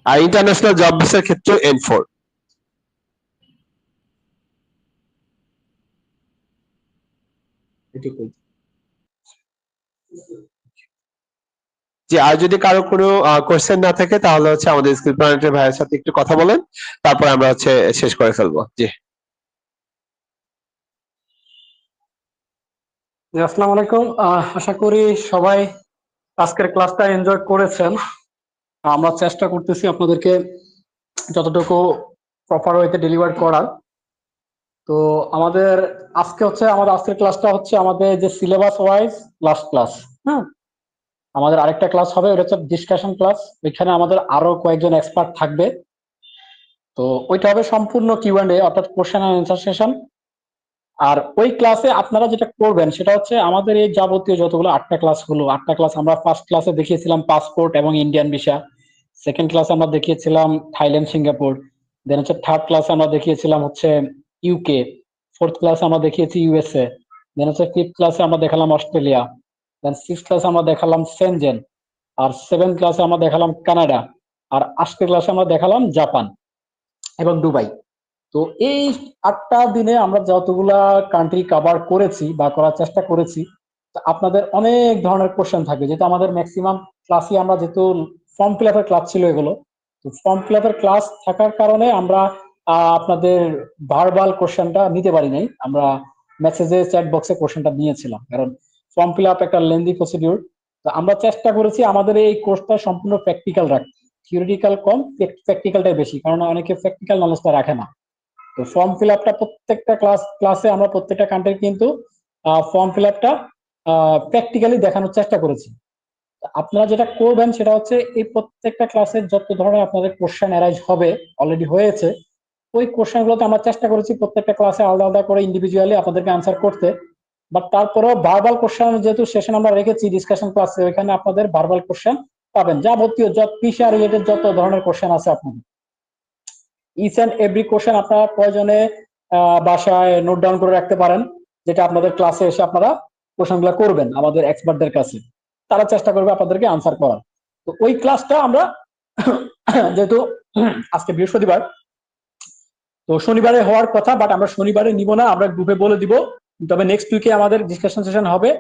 আর ইন্টারন্যাশনাল জব ভিসার ক্ষেত্রে N4। জি, আর যদি কারো কোনো কোশ্চেন না থাকে তাহলে হচ্ছে আমাদের স্কিল প্ল্যানেটের ভাইয়ের সাথে একটু কথা বলেন, তারপর আমরা হচ্ছে শেষ করে ফেলবো। জি, জি, আসসালামু আলাইকুম। আশা করি সবাই আজকের ক্লাসটা এনজয় করেছেন। আমরা চেষ্টা করতেছি আপনাদেরকে যতটুকু প্রপার ওয়েতে ডেলিভার করার। তো আমাদের আমাদের আজকের ক্লাসটা হচ্ছে আমাদের যে সিলেবাস ওয়াইজ লাস্ট ক্লাস। হ্যাঁ, আমাদের আরেকটা ক্লাস হবে, ওটা হচ্ছে ডিসকাশন ক্লাস। ওইখানে আমাদের আরো কয়েকজন এক্সপার্ট থাকবে। তো ওইটা হবে সম্পূর্ণ কিউএন্ডএ, অর্থাৎ কোশ্চেন এন্ড অ্যান্সার সেশন। আর ওই ক্লাসে আপনারা যেটা করবেন সেটা হচ্ছে আমাদের এই যাবতীয় যতগুলো 8টা ক্লাস হলো, 8টা ক্লাস আমরা ফার্স্ট ক্লাসে দেখিয়েছিলাম পাসপোর্ট এবং ইন্ডিয়ান ভিসা। সেকেন্ড ক্লাসে আমরা দেখিয়েছিলাম থাইল্যান্ড, সিঙ্গাপুর। দেন হচ্ছে থার্ড ক্লাসে আমরা দেখিয়েছিলাম হচ্ছে ইউকে। ফোর্থ ক্লাসে আমরা দেখিয়েছি ইউএসএ। দেন হচ্ছে ফিফথ ক্লাসে আমরা দেখালাম অস্ট্রেলিয়া। দেন সিক্স ক্লাসে আমরা দেখালাম সেনজেন। আর সেভেন্থ ক্লাসে আমরা দেখালাম কানাডা। আর আজকের ক্লাসে আমরা দেখালাম জাপান এবং দুবাই। তো এই 8টা দিনে আমরা যতগুলা কান্ট্রি কভার করেছি বা করার চেষ্টা করেছি, আপনাদের অনেক ধরনের কোশ্চেন থাকবে, যেহেতু আমাদের ম্যাক্সিমাম ক্লাসই আমরা যেহেতু ফর্ম ফিল আপের ক্লাস ছিল এগুলো। তো ফর্ম ফিল আপের ক্লাস থাকার কারণে আমরা আপনাদের ভার্বাল কোশ্চেনটা নিতে পারি নাই, আমরা মেসেজে চ্যাট বক্সে কোশ্চেনটা নিয়েছিলাম, কারণ ফর্ম ফিল আপ একটা লেন্দি প্রসিডিউর। তো আমরা চেষ্টা করেছি আমাদের এই কোর্সটা সম্পূর্ণ প্র্যাকটিক্যাল রাখতে, থিওরিটিক্যাল কম, প্র্যাকটিক্যালটাই বেশি, কারণ অনেকে প্র্যাকটিক্যাল নলেজটা রাখে না। তো ফর্ম ফিল আপটা প্রত্যেকটা ক্লাসে আমরা প্রত্যেকটা কান্ট্রির কিন্তু ফর্ম ফিল আপটা প্র্যাকটিক্যালি দেখানোর চেষ্টা করেছি। আপনারা যেটা করবেন সেটা হচ্ছে এই প্রত্যেকটা ক্লাসে যত ধরনের আপনাদের কোশ্চেন অ্যারাইজ হবে, অলরেডি হয়েছে, ওই কোশ্চেন গুলোতে আমরা চেষ্টা করেছি প্রত্যেকটা ক্লাসে আলাদা আলাদা করে ইন্ডিভিজুয়ালি আপনাদেরকে আনসার করতে। বাট তারপরেও ভার্বাল কোশ্চেন যেহেতু সেশন আমরা রেখেছি ডিসকাশন ক্লাসে, ওইখানে আপনাদের ভার্বাল কোশ্চেন পাবেন, যাবতীয় পিসা রিলেটেড যত ধরনের কোশ্চেন আছে আপনাদের ইচ এন্ড এভরি কোশ্চেন আপনারা প্রয়োজনে বাসায় নোট ডাউন করে রাখতে পারেন, যেটা আপনাদের ক্লাসে এসে আপনারা কোশ্চেনগুলো করবেন আমাদের এক্সপার্টদের কাছে, তারা চেষ্টা করবে আপনাদেরকে আনসার করার। তো ওই ক্লাসটা আমরা যেহেতু আজকে বৃহস্পতিবার, তো শনিবারে হওয়ার কথা, বাট আমরা শনিবারে নিব না, আমরা গ্রুপে বলে দিব। তবে নেক্সট উইকে আমাদের ডিসকাশন সেশন হবে,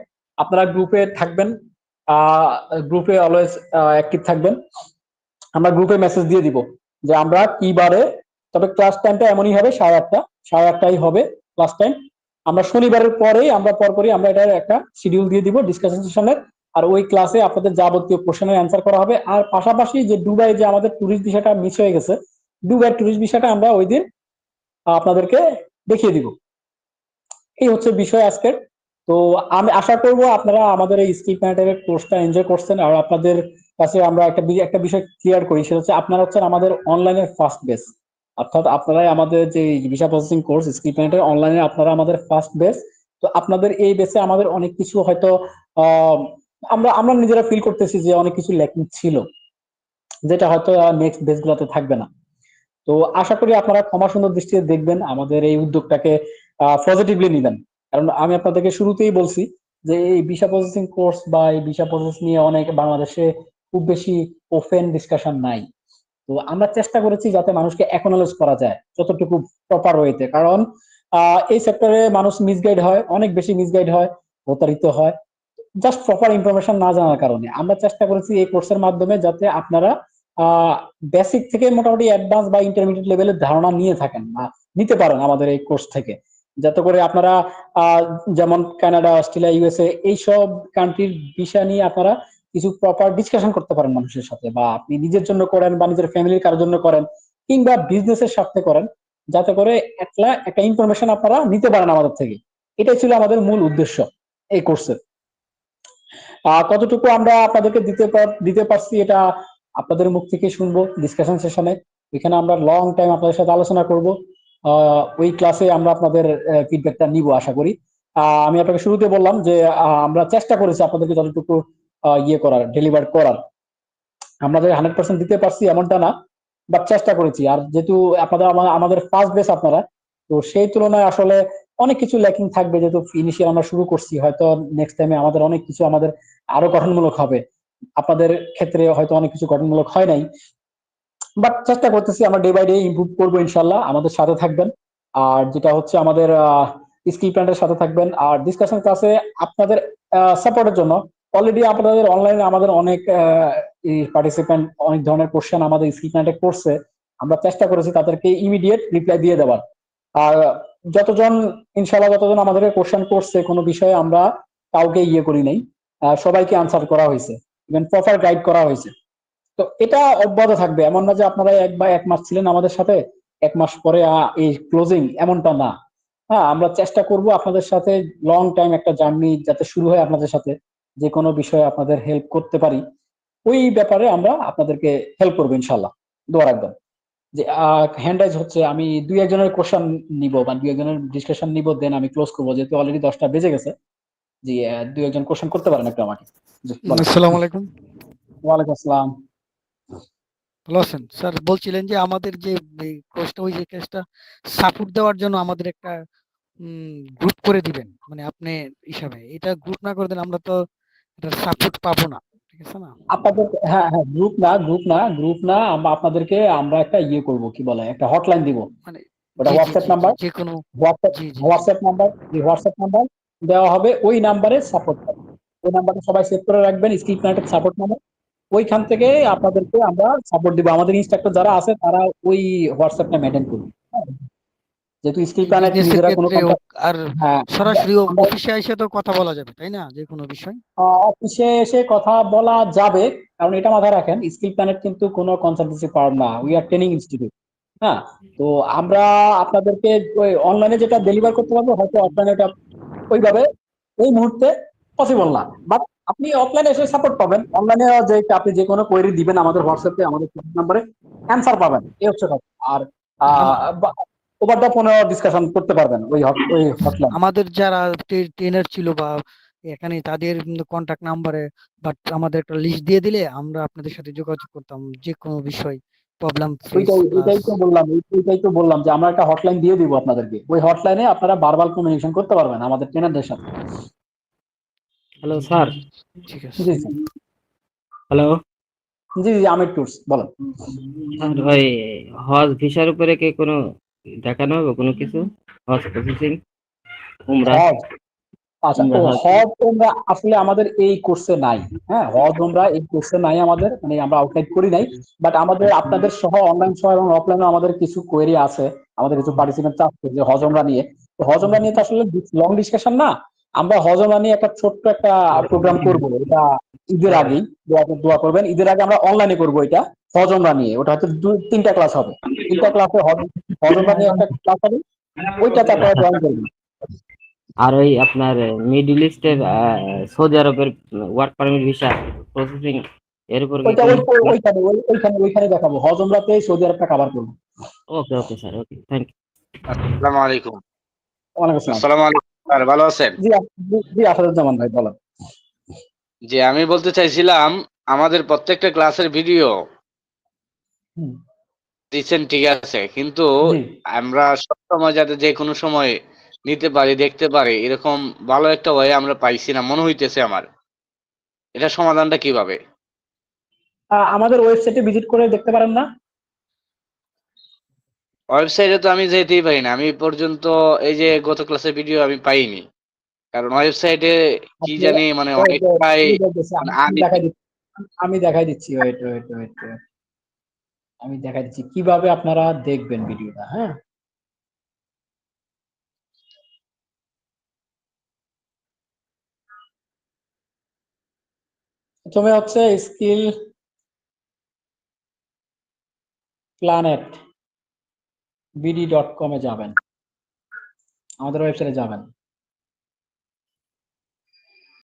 আপনারা গ্রুপে থাকবেন, গ্রুপে অলওয়েজ অ্যাক্টিভ থাকবেন। আমরা গ্রুপে মেসেজ দিয়ে দিব যে আমরা কি বারে, তবে ক্লাস টাইমটা এমনই হবে 8:30 হবে ক্লাস টাইম। আমরা শনিবারের পরেই আমরা পরপরই আমরা এটার একটা শিডিউল দিয়ে দিব ডিসকাশন সেশনের, আর ওই ক্লাসে আপনাদের যাবতীয় কোশ্চেনের অ্যান্সার করা হবে। আর পাশাপাশি যে দুবাই যে আমাদের ট্যুরিস্ট ভিসাটা মিস হয়ে গেছে, দুবাই ট্যুরিস্ট ভিসাটা আমরা ওই দিন আপনাদেরকে দেখিয়ে দিব। এই হচ্ছে বিষয় আজকের। তো আমি আশা করব আপনারা আমাদের এই স্কিল প্ল্যানেটের কোর্সটা এনজয় করছেন। আর আপনাদের কাছে আমরা একটা বিষয় ক্লিয়ার করি, সেটা হচ্ছে আপনারা হচ্ছেন আমাদের অনলাইনের ফার্স্ট বেস, অর্থাৎ আপনারাই আমাদের যে ভিসা প্রসেসিং কোর্স স্কিল প্ল্যানেটের অনলাইনে আপনারা আমাদের ফার্স্ট বেস। তো আপনাদের এই বেসে আমাদের অনেক কিছু হয়তো আহ, আমরা আমরা নিজেরা ফিল করতেছি যে অনেক কিছু ল্যাকিং ছিল, যেটা হয়তো নেক্সট বেস গুলোতে থাকবে না। তো আশা করি আপনারা ক্ষমা সুন্দর দৃষ্টিতে দেখবেন, আমাদের এই উদ্যোগটাকে পজিটিভলি নিবেন। কারণ আমি আপনাদেরকে শুরুতেই বলছি যে এই ভিসা প্রসেসিং কোর্স বা এই ভিসা প্রসেস নিয়ে অনেক বাংলাদেশে খুব বেশি ওপেন ডিসকাশন নাই। তো আমরা চেষ্টা করেছি যাতে মানুষকে অ্যাকনোলেজ করা যায় যতটুকু প্রপার ওয়েতে, কারণ এই সেক্টরে মানুষ মিসগাইড হয়, অনেক বেশি মিসগাইড হয়, প্রতারিত হয় জাস্ট প্রপার ইনফরমেশন না জানার কারণে। আমরা চেষ্টা করেছি এই কোর্সের মাধ্যমে যাতে আপনারা বেসিক থেকে মোটামুটি অ্যাডভান্স বা ইন্টারমিডিয়েট লেভেলের ধারণা নিয়ে থাকেন বা নিতে পারেন আমাদের এই কোর্স থেকে, যাতে করে আপনারা যেমন কানাডা, অস্ট্রেলিয়া, ইউএসএ এইসব কান্ট্রির বিষয় নিয়ে আপনারা কিছু প্রপার ডিসকাশন করতে পারেন মানুষের সাথে, বা আপনি নিজের জন্য করেন বা নিজের ফ্যামিলির কারোর জন্য করেন কিংবা বিজনেসের স্বার্থে করেন, যাতে করে একটা ইনফরমেশন আপনারা নিতে পারেন আমাদের থেকে। এটাই ছিল আমাদের মূল উদ্দেশ্য এই কোর্সের। কতটুকু আমরা আপনাদেরকে দিতে পারছি এটা আপনাদের মুখ থেকে শুনবো ডিসকাশন সেশনে। এখানে আমরা লং টাইম আপনাদের সাথে আলোচনা করব, ওই ক্লাসে আমরা আপনাদের ফিডব্যাকটা নিব আশা করি। আমি আপনাকে শুরুতে বললাম যে আমরা চেষ্টা করেছি আপনাদেরকে যতটুকু ডেলিভার করার। আমরা যে 100% দিতে পারছি এমনটা না, বাট চেষ্টা করেছি। আর যেহেতু আপনারা আমাদের ফার্স্ট বেস আপনারা, তো সেই তুলনায় আসলে অনেক কিছু ল্যাকিং থাকবে, যেহেতু ইনিশিয়াল আমরা শুরু করছি। হয়তো নেক্সট টাইমে আমাদের অনেক কিছু আমাদের আরো গঠনমূলক হবে, আপনাদের ক্ষেত্রে হয়তো অনেক কিছু গঠনমূলক হয় নাই, বাট চেষ্টা করতেছি আমরা ডে বাই ডে ইমপ্রুভ করবো ইনশাল্লাহ। আমাদের সাথে থাকবেন। আর যেটা হচ্ছে আমাদের স্কিল প্ল্যানের সাথে থাকবেন। আর ডিসকাশন ক্লাসে আপনাদের সাপোর্টের জন্য অলরেডি আপনাদের অনলাইনে আমাদের অনেক পার্টিসিপেন্ট অনেক ধরনের কোশ্চেন আমাদের স্কিল প্ল্যানে করছে। আমরা চেষ্টা করেছি তাদেরকে ইমিডিয়েট রিপ্লাই দিয়ে দেওয়ার। আর যতজন আমাদেরকে কোশ্চেন করছে কোনো বিষয়ে আমরা কাউকে করি নাই, সবাইকে আনসার করা হয়েছে, ইভেন প্রপার গাইড করা হয়েছে। তো এটা অব্যাহত থাকবে। এমন না যে আপনারা এক মাস ছিলেন আমাদের সাথে, এক মাস পরে এই ক্লোজিং, এমনটা না। হ্যাঁ, আমরা চেষ্টা করব আপনাদের সাথে লং টাইম একটা জার্নি যাতে শুরু হয় আপনাদের সাথে, যে কোনো বিষয়ে আপনাদের হেল্প করতে পারি ওই ব্যাপারে আমরা আপনাদেরকে হেল্প করবো ইনশাল্লাহ। দোয়া রাখবেন। যে হ্যান্ড রাইজ হচ্ছে, আমি 2-1 জনের কোশ্চেন নিব বা 2-1 জনের ডিসকাশন নিব, দেন আমি ক্লোজ করবো, যেহেতু অলরেডি 10টা বেজে গেছে। জি, 2-1 জন কোশ্চেন করতে পারেন একটু আমাকে। জি, বলেন। আসসালামু আলাইকুম। ওয়ালাইকুম আসসালাম। ভালো আছেন স্যার? বলছিলেন যে আমাদের যে কোর্সটা, ওই যে কেসটা সাপোর্ট দেওয়ার জন্য আমাদের একটা গ্রুপ করে দিবেন, মানে আপনি হিসাবে এটা গ্রুপ না করে দিলে আমরা তো এটা সাপোর্ট পাবো না, ঠিক আছে না? আপনাদের, হ্যাঁ হ্যাঁ, গ্রুপ না, আমরা আপনাদেরকে আমরা একটা করব, কি বলে, একটা হটলাইন দিব। মানে ওটা জি জি হোয়াটসঅ্যাপ জি জি নাম্বার, যে কোনো হোয়াটসঅ্যাপ জি জি জি হোয়াটসঅ্যাপ নাম্বার হোয়াটসঅ্যাপ নাম্বার দেওয়া হবে। ওই নাম্বারে সাপোর্ট পাবেন। ওই নাম্বারটা সবাই সেভ করে রাখবেন, স্কিল প্ল্যানেটেড সাপোর্ট নাম্বার। ওইখান থেকে আপনাদেরকে আমরা সাপোর্ট দিব। আমাদের ইনস্ট্রাক্টর যারা আছে তারা ওই হোয়াটসঅ্যাপটা মেনটেন করবে। হ্যাঁ, যেহেতু স্কিল প্ল্যানেট বিজনেসের নিজেরা কোনো ক্ষেত্রে হোক, কন্ট্যাক্ট, আর হ্যাঁ সরাসরি আমরা অফিসে এসে তো কথা বলা যাবে, তাই না, যে কোনো বিষয়? অফিসে এসে কথা বলা যাবে। কারণ এটা মাথায় রাখেন, স্কিল প্ল্যানেট কিন্তু কোনো কনসালটেন্সি ফার্ম না, উই আর ট্রেনিং ইনস্টিটিউট। হ্যাঁ, তো আমরা আপনাদেরকে ওই অনলাইনে যেটা ডেলিভার করতে পারবো, হয়তো অফলাইনে এটা ওইভাবে এই মুহূর্তে পসিবল না। বাট আপনি অফলাইনে এসে সাপোর্ট পাবেন। অনলাইনে যে আপনি যে কোনো কোয়েরি দিবেন আমাদের হোয়াটসঅ্যাপে, আমাদের নাম্বারে অ্যান্সার পাবেন, এই হচ্ছে কথা। আর ওভার দ্য ফোনে ডিসকাশন করতে পারবেন ওই হটলাইন। আমাদের যারা ট্রেনার ছিল বা এখানে তাদের কন্টাক্ট নাম্বারে, বাট আমাদের একটা লিস্ট দিয়ে দিলে আমরা আপনাদের সাথে যোগাযোগ করতাম যে কোনো বিষয়, প্রবলেম ফেস প্লাস। ওইটাই তো বললাম যে আমরা একটা হটলাইন দিয়ে দিব আপনাদেরকে। ওই হটলাইনে আপনারা বারবার কমিউনিকেশন করতে পারবেন আমাদের ট্রেনারদের সাথে। Hello sir. ঠিক আছে। জি জি হ্যালো জি জি, আমির ট্যুরস বলেন। স্যার, ওই হজ ভিসার উপরে কি কোনো দেখানো হবে কোনো কিছু? হজ প্রসেসিং, উমরা হজ, আচ্ছা, উমরা ও হজ। হজ ওমরা আসলে আমাদের এই কোর্সে নাই। হ্যাঁ, হজ ওমরা এই কোর্সে নাই আমাদের, মানে আমরা আউটলাইন করি নাই। বাট আমাদের আপনাদের সহ অনলাইন সহ এবং অফলাইনে আমাদের কিছু কোয়েরি আছে, আমাদের কিছু পার্টিসিপেন্ট আছে যে হজ ওমরা নিয়ে। তো হজ ওমরা নিয়ে তো আসলে লং ডিসকাশন না, আমরা হজ ওমরা নিয়ে একটা ছোট্ট একটা প্রোগ্রাম করব। এটা ঈদের আগেই, দোয়া করবেন, ঈদের আগে আমরা অনলাইনে করব এটা হজ ওমরা নিয়ে। ওটা হয়তো 2-3টা ক্লাস হবে, 3টা ক্লাসে হজ ওমরা নিয়ে একটা ক্লাস হবে, ওইটাতে আপনারা জয়েন করবেন। আর ওই আপনার মিডল ইস্টের সৌদি আরবের ওয়ার্ক পারমিট ভিসা প্রসেসিং এর উপর কি ওইটা কোনো? ওইখানে দেখাবো, হজ ওমরাতে সৌদি আরবটা কভার করবো। Okay okay sir, okay, thank you. আসসালামু আলাইকুম। ওয়ালাইকুম আসসালাম। আসসালামু আলাইকুম। আর ভালো আছেন? জি আসাদুজ্জামান ভাই বলেন। যে আমি বলতে চাইছিলাম আমাদের প্রত্যেকটা ক্লাসের ভিডিও হুম, দিচ্ছেন ঠিক আছে, কিন্তু জি আমরা সবসময় যাতে যে কোনো সময় নিতে পারি, দেখতে পারি, এরকম ভালো একটা ওয়ে আমরা পাইছি না মনে হইতেছে আমার। এটা সমাধানটা কিভাবে? আমাদের ওয়েবসাইটে ভিজিট করে দেখতে পারেন না? ওয়েবসাইটে তো আমি যেতেই পারি না। আমি এ পর্যন্ত এই যে গত ক্লাসের ভিডিও আমি পাইনি। কারণ ওয়েবসাইটে কি আপনি জানি মানে wait, wait, অনেকটাই আমি বলতেছি, মানে আমি দেখাই দিচ্ছি, আমি দেখাই দিচ্ছি, ওয়েট ওয়েট ওয়েট আমি দেখাই দিচ্ছি কিভাবে আপনারা দেখবেন ভিডিওটা। হ্যাঁ, প্রথমে হচ্ছে স্কিল প্ল্যানেট bd.com এ যাবেন, আমাদের ওয়েবসাইটে যাবেন।